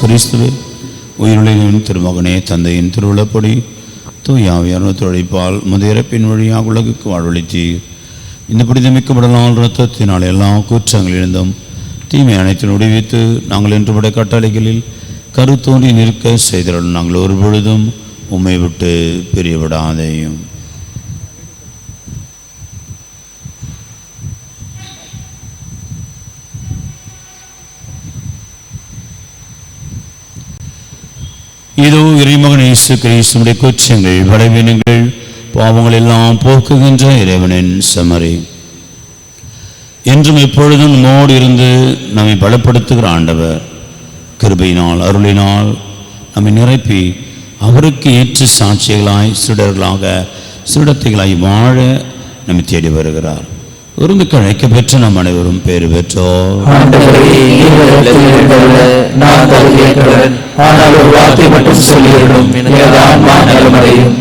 கிறிஸ்துவே, உயிருள்ள திருமகனே, தந்தையின் திருவிழப்படி தூயாவியான தொழிப்பால் முதியரப்பின் வழியாக உலகுக்கு வாழ்வழித்தீர். இந்த புனிதமிக்கப்படலால் இரத்தத்தினால் எல்லா குற்றங்களிலிருந்தும் தீமை அனைத்து விடுவித்து நாங்கள் இன்றுபட கட்டளைகளில் கருத்தோன்றி நிற்க செய்தால் நாங்கள் ஒரு பொழுதும் உம்மை விட்டு பிரியவிடாதேயும். இயேசு கிறிஸ்துவின் குற்றங்கள் பலவீனங்கள் பாவங்கள் எல்லாம் போக்குகின்ற இறைவனின் செம்மறி, என்றும் எப்பொழுதும் நம்மோடு இருந்து நம்மை பலப்படுத்துகிற ஆண்டவர், கிருபையினால் அருளினால் நம்மை நிரப்பி அவருக்கு ஏற்ற சாட்சிகளாய் சுடத்தைகளாய் வாழ நம்மை தேடி வருகிறார். விருந்துக்கு அழைக்க பெற்ற நம் அனைவரும் பேறு பெற்றோர். ஆனால் ஒரு வார்த்தை மட்டும் சொல்லிவிடும், எனது ஆன்மா நலமடையும்.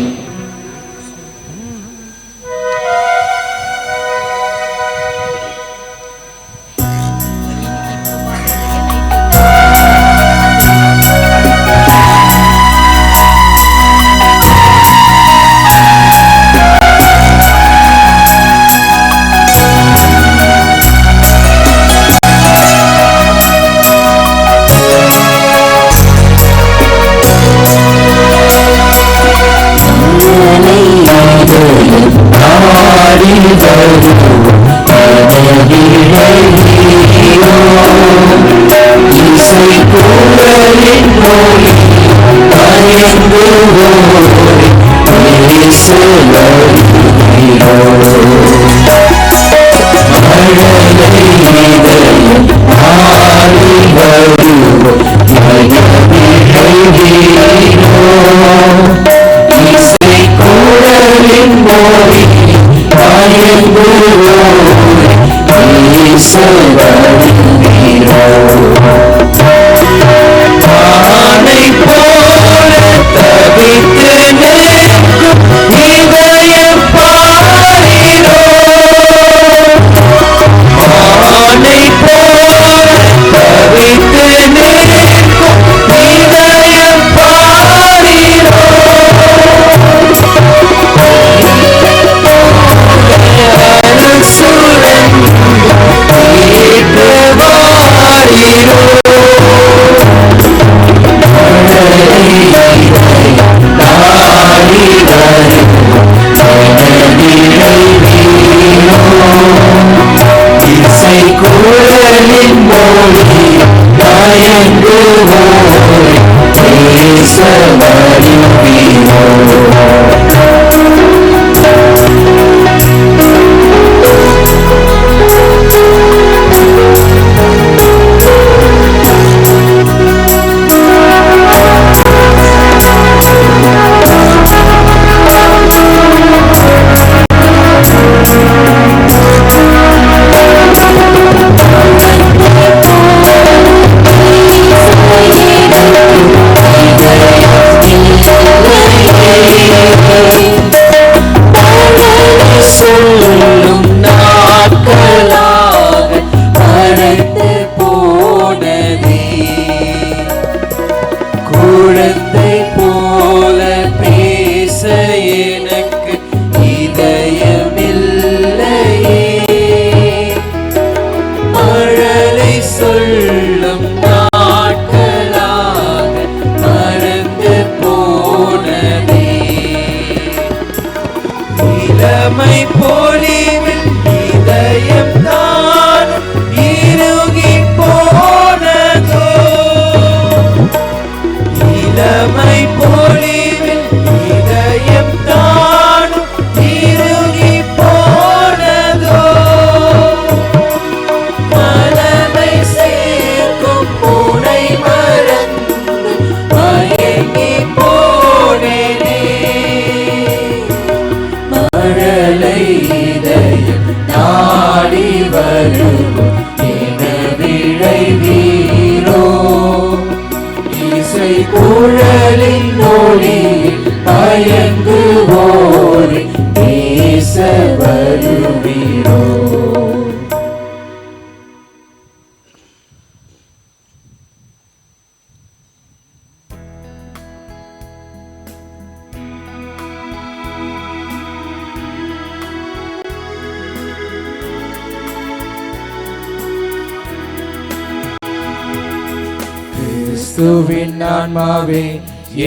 கிறிஸ்துவின் ஆன்மாவே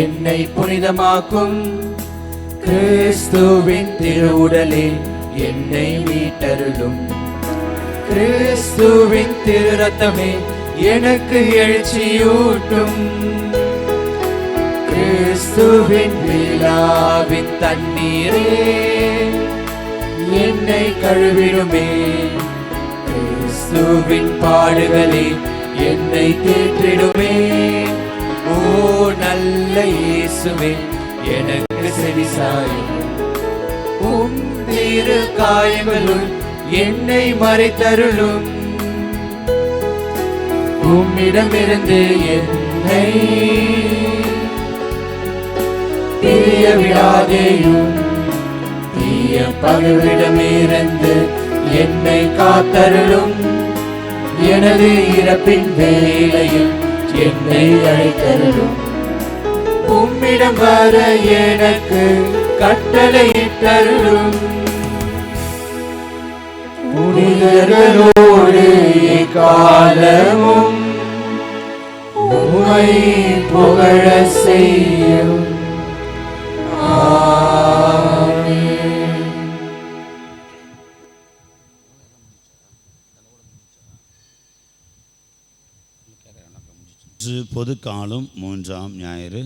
என்னை புனிதமாக்கும், கிறிஸ்துவின் திருவுடலே என்னை மீட்டருளும், கிறிஸ்துவின் திரு ரத்தமே எனக்கு எழுச்சியூட்டும், கிறிஸ்துவின் விழாவின் தண்ணீரே என்னை கழுவிடுமே. கிறிஸ்துவின் பாடுகளே என்னை தேற்றிடுமே. ஓ நல்ல இயேசுவே எனக்கு செவிசாயும். உம் திரு காயங்களுள் என்னை மறைத்தருளும். உம்மிடமிருந்து என்னை பிரிய விடாதேயும். தீய பகைவிடமிருந்து என்னை காத்தருளும். எனது இறப்பின் வேளையில் என்னை அழைத்தருளும். உம்மிடம் வர எனக்கு கட்டளையிட்டருளும். புனிதர்களோடு காலமும் உம்மை புகழ செய்யும். பொதுக்காலம் 3ஆம் ஞாயிறு.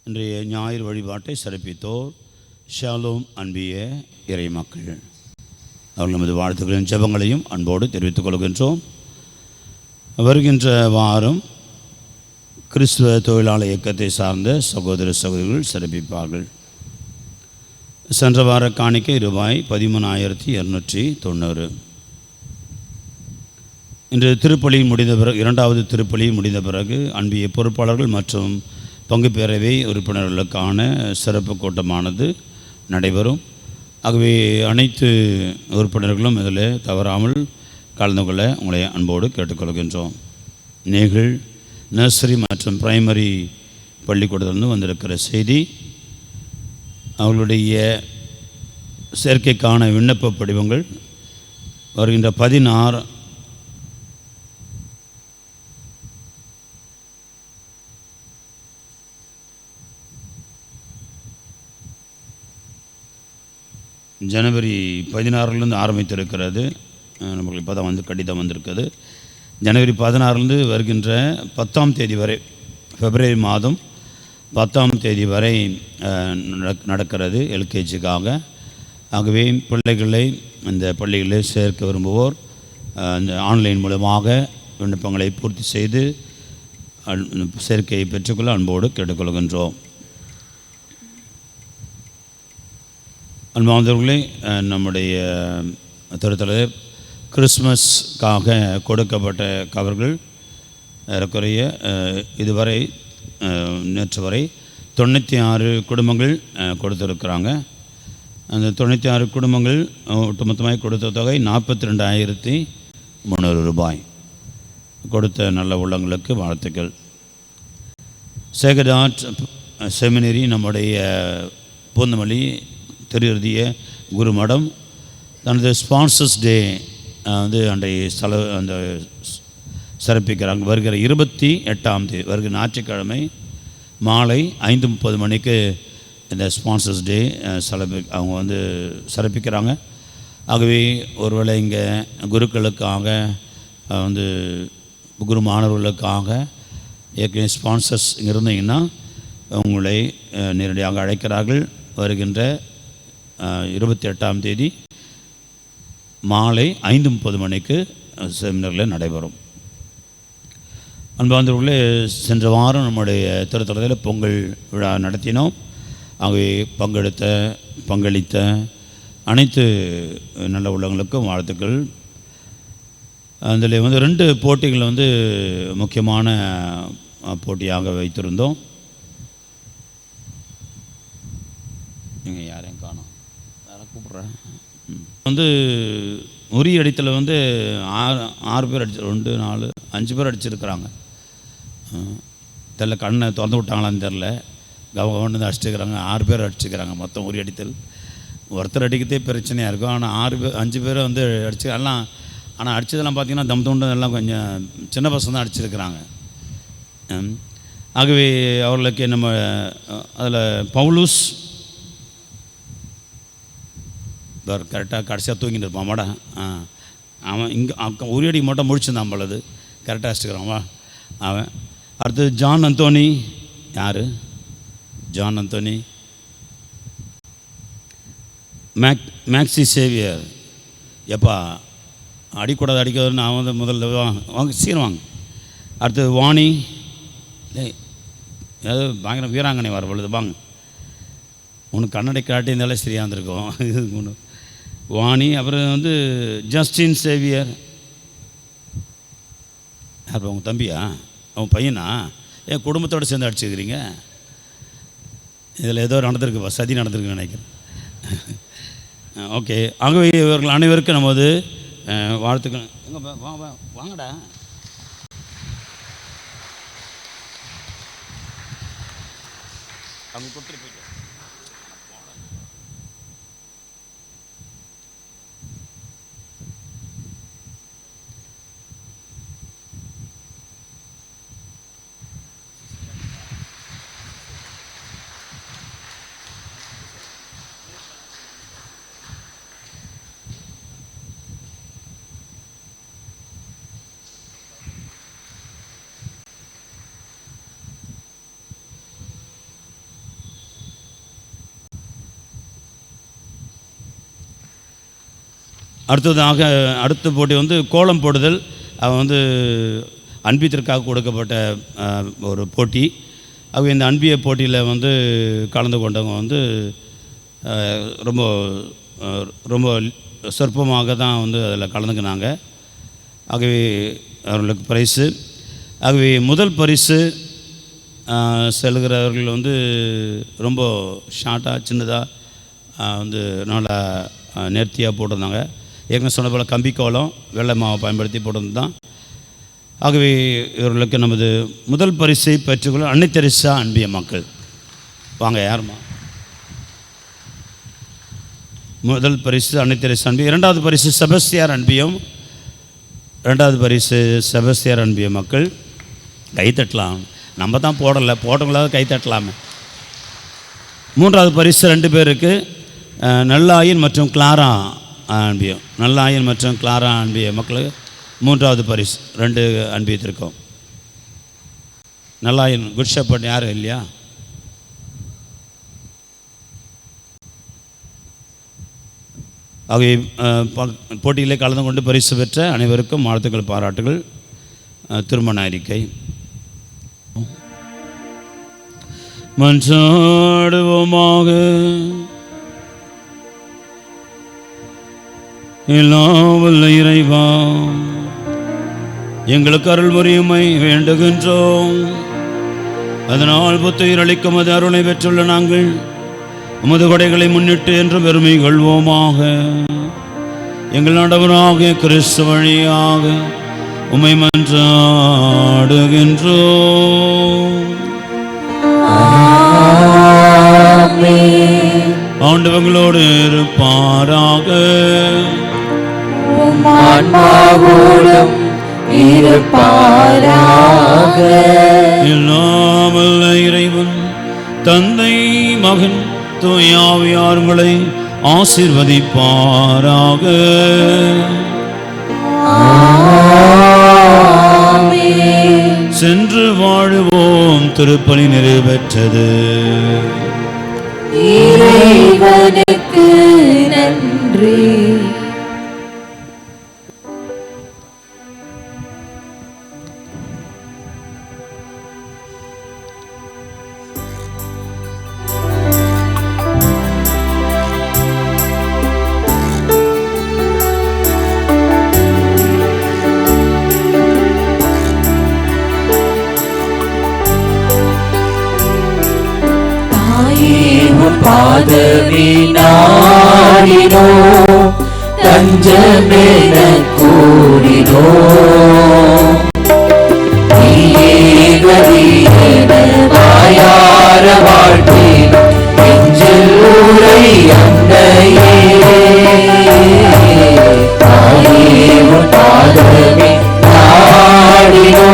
இன்றைய ஞாயிறு வழிபாட்டை சிறப்பித்தோர் ஷாலோம் அன்பிய இறை மக்கள். அவர்கள் நமது வாழ்த்துக்களின் ஜெபங்களையும் அன்போடு தெரிவித்துக் கொள்கின்றோம். வருகின்ற வாரம் கிறிஸ்துவ தொழிலாளர் இயக்கத்தை சார்ந்த சகோதர சகோதரிகள் சிறப்பிப்பார்கள். சென்ற வார காணிக்கை ரூபாய் 13,290. இன்று திருப்பலி முடிந்த பிறகு, இரண்டாவது திருப்பலி முடிந்த பிறகு அன்பிய பொறுப்பாளர்கள் மற்றும் பங்கு பேரவை உறுப்பினர்களுக்கான சிறப்பு கூட்டமானது நடைபெறும். ஆகவே அனைத்து உறுப்பினர்களும் இதில் தவறாமல் கலந்து கொள்ள உங்களை அன்போடு கேட்டுக்கொள்கின்றோம். நீங்கள் நர்சரி மற்றும் பிரைமரி பள்ளிக்கூடத்திலிருந்து வந்திருக்கிற செய்தி, அவர்களுடைய சேர்க்கைக்கான விண்ணப்ப படிவங்கள் வருகின்ற 16 ஜனவரி 16 ஆரம்பித்திருக்கிறது. நமக்கு இப்போ தான் கடிதம் வந்திருக்குது. ஜனவரி 16 வருகின்ற 10ஆம் தேதி வரை, பிப்ரவரி மாதம் 10ஆம் தேதி வரை நடக்கிறது எல்கேஜிக்காக. ஆகவே பிள்ளைகளை இந்த பள்ளிகளில் சேர்க்க விரும்புவோர் இந்த ஆன்லைன் மூலமாக விண்ணப்பங்களை பூர்த்தி செய்து சேர்க்கையை பெற்றுக்கொள்ள அன்போடு கேட்டுக்கொள்கின்றோம். அன்பார்ந்தவர்களே, நம்முடைய திருத்தலைவர் கிறிஸ்மஸ்க்காக கொடுக்கப்பட்ட கவர்கள் ஏறக்குறைய இதுவரை நேற்று வரை 96 குடும்பங்கள் கொடுத்துருக்குறாங்க. அந்த 96 குடும்பங்கள் ஒட்டுமொத்தமாக கொடுத்த தொகை 42,300 ரூபாய். கொடுத்த நல்ல உள்ளங்களுக்கு வாழ்த்துக்கள். சேகர் ஆர்ட் செமினரி நம்முடைய பூந்தமல்லி திருதிய குருமடம் தனது ஸ்பான்சர்ஸ் டே அன்றைய அந்த சிறப்பிக்கிறாங்க. வருகிற 28ஆம் தேதி வருகிற ஞாயிற்றுக்கிழமை மாலை 5:30 மணிக்கு இந்த ஸ்பான்சர்ஸ் டே அவங்க சிறப்பிக்கிறாங்க. ஆகவே ஒருவேளை இங்கே குருக்களுக்காக குரு மாணவர்களுக்காக ஏற்கனவே ஸ்பான்சர்ஸ் இங்கே இருந்தீங்கன்னா உங்களை நேரடியாக அழைக்கிறார்கள். வருகின்ற 28ஆம் தேதி மாலை 5:30 மணிக்கு செமினரில் நடைபெறும். அன்பார்ந்தவர்களே, சென்ற வாரம் நம்முடைய திருத்தலத்தில் பொங்கல் விழா நடத்தினோம். ஆகவே பங்களித்த அனைத்து நல்ல உள்ளவங்களுக்கும் வாழ்த்துக்கள். அதில் 2 போட்டிகள் முக்கியமான போட்டியாக வைத்திருந்தோம். நீங்கள் யாரையும் காணோம், யாரும் கூப்பிட்றேன். உரியடித்தில் 6 பேர் 2 4 5 பேர் அடிச்சிருக்கிறாங்க. தெரில, கண்ணை திறந்து விட்டாங்களான்னு தெரில. கவர்மெண்ட் அடிச்சுக்கிறாங்க. 6 பேர் அடிச்சுக்கிறாங்க மொத்தம் உரி அடித்தல். ஒருத்தர் அடிக்கிறதே பிரச்சனையாக இருக்கும். ஆனால் 5 பேரை அடிச்சு எல்லாம். ஆனால் அடித்ததெல்லாம் பார்த்திங்கன்னா தம் தோண்டு எல்லாம் கொஞ்சம் சின்ன பசங்க தான் அடிச்சிருக்கிறாங்க. ஆகவே அவர்களுக்கு நம்ம அதில் பவுலூஸ் கரெக்டாக கடைசியாக தூங்கிட்டு இருப்பான். மாடா அவன் இங்கே உரியடி மட்டும் முடிச்சுருந்தான். பலது கரெக்டாக அடிச்சுக்கிறான். அவன் அடுத்தது ஜான் அந்தோனி. யார் ஜான் அந்தோனி? Maxi Xavier. எப்பா அடிக்கூடாது, அடிக்காது, நான் வந்து முதல்ல வாங்க சீக்கிரம் வாங்க. அடுத்தது வாணி. ஏதோ பயங்கர வீராங்கனை வர பொழுது வாங்க. உனக்கு கண்ணடை காட்டியிருந்தாலே சரியாக இருந்திருக்கும். வாணி. அப்புறம் வந்து ஜஸ்டின் சேவியர். யார் உங்கள் தம்பியா? அவன் பையனா? ஏன் குடும்பத்தோடு சேர்ந்து அடிச்சுக்கிறீங்க? இதில் ஏதோ நடந்திருக்குப்பா, சதி நடந்திருக்குன்னு நினைக்கிறேன். ஓகே. ஆகவே இவர்கள் அனைவருக்கும் நமது வாழ்த்துக்கள். எங்கே வாங்கடா. அவங்க கொடுத்துட்டு போயிட்டு. அடுத்ததாக அடுத்த போட்டி வந்து கோலம் போடுதல். அவன் வந்து அன்பியத்திற்காக கொடுக்கப்பட்ட ஒரு போட்டி. அவங்க இந்த அன்பிய போட்டியில் வந்து கலந்து கொண்டவங்க வந்து ரொம்ப ரொம்ப சொற்பமாக தான் வந்து அதில் கலந்துக்கினாங்க. ஆகவே அவர்களுக்கு பரிசு. ஆகவே முதல் பரிசு செல்கிறவர்கள் வந்து ரொம்ப ஷார்ட்டாக சின்னதாக வந்து நல்லா நேர்த்தியாக போட்டிருந்தாங்க. ஏற்கனவே சொன்ன போல் கம்பிக்கோலம் வெள்ளை மாவை பயன்படுத்தி போட்டிருந்தது தான். ஆகவே இவர்களுக்கு நமது முதல் பரிசை பெற்றுக்கொள்ள அன்னை தெரசா அன்பிய மக்கள் வாங்க. யாருமா? முதல் பரிசு அன்னை தெரசா அன்பியம். இரண்டாவது பரிசு செபஸ்தியார் அன்பியம். ரெண்டாவது பரிசு செபஸ்தியார் அன்பிய மக்கள். கைத்தட்டலாம். நம்ம தான் போடலை, போட்டவங்களாவது கைத்தட்டலாமே. மூன்றாவது பரிசு 2 பேருக்கு நல்லாயின் மற்றும் கிளாரா அன்பியம். நல்லாயின் மற்றும் கிளாரா அன்பிய மக்களுக்கு மூன்றாவது பரிசு 2 அன்பியத்திருக்கோம். நல்லாயின் குட் ஷெப்பர்ட் யாரும் இல்லையா? ஆகவே போட்டியிலே கலந்து கொண்டு பரிசு பெற்ற அனைவருக்கும் வாழ்த்துக்கள், பாராட்டுகள். திருமண அறிக்கை. மன்றாடுவோமாக. எல்லாம் வல்ல இறைவா, எங்களுக்கு அருள் புரியுமை வேண்டுகின்றோம். அதனால் புத்துயிர் அளிக்கும் அது அருளை பெற்றுள்ள நாங்கள் உமது கொடைகளை முன்னிட்டு என்று பெருமை கொள்வோமாக. எங்கள் ஆண்டவராகிய கிறிஸ்து வழியாக உம்மை மன்றாடுகின்றோம். ஆண்டவங்களோடு இருப்பாராக. எல்லாம் வல்ல இறைவன் தந்தை மகன் தூய ஆவியார் உங்களை ஆசீர்வதிப்பாராக. சென்று வாழுவோம். திருப்பலி நிறைவேற்றது. இறைவனுக்கு நன்றி. பாதவி நாடினோ தஞ்சமென கூறினோ வாயார வாழ்த்தி நெஞ்சில் உரை அன்னையே பாதவி நாடினோ.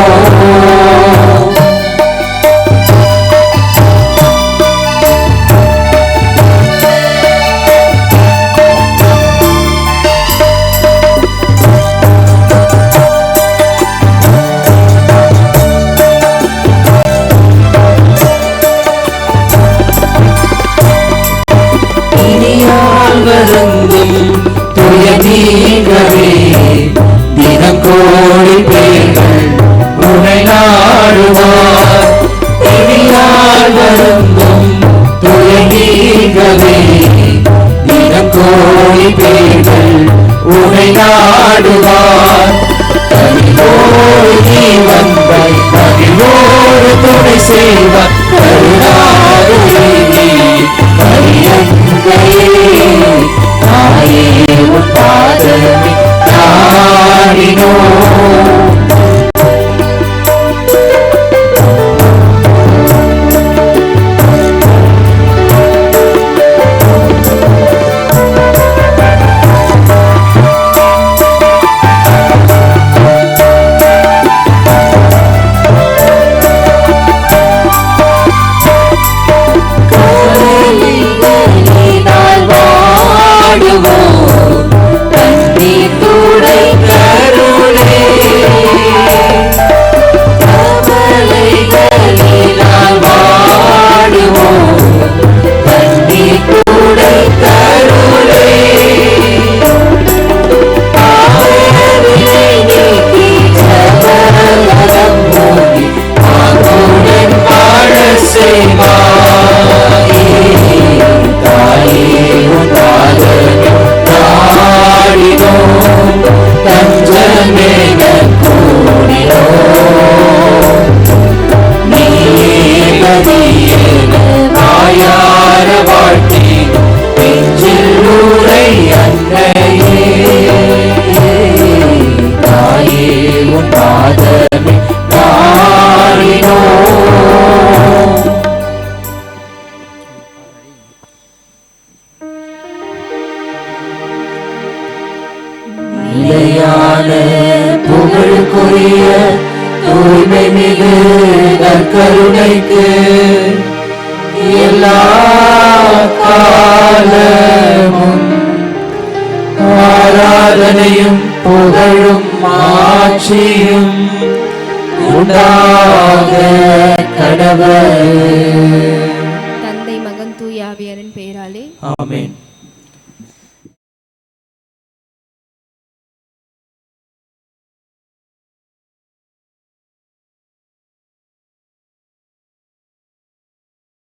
நீங்கவே தினம் கோடி பேர்கள் உனை நாடுவார். திவியால் வருந்தும் துணை நீங்கவே தினம் கோடி பேர்கள் உனை நாடுவார். கனிவோடு நீ வந்தாய், கனிவோடு துணை செய்வார். கருணாகவே நீ கரியங்கையே, தாயே உன் பாதமே நாடினோம். நிலையான புகழுக்குரிய தூய்மை மிகு நற்கருணைக்கு எல்லா காலமும் ஆராதனையும் புகழும் ஆட்சியும் உண்டாக கடவுள். தந்தை மகன் தூய ஆவியாரின் பெயராலே ஆமென்.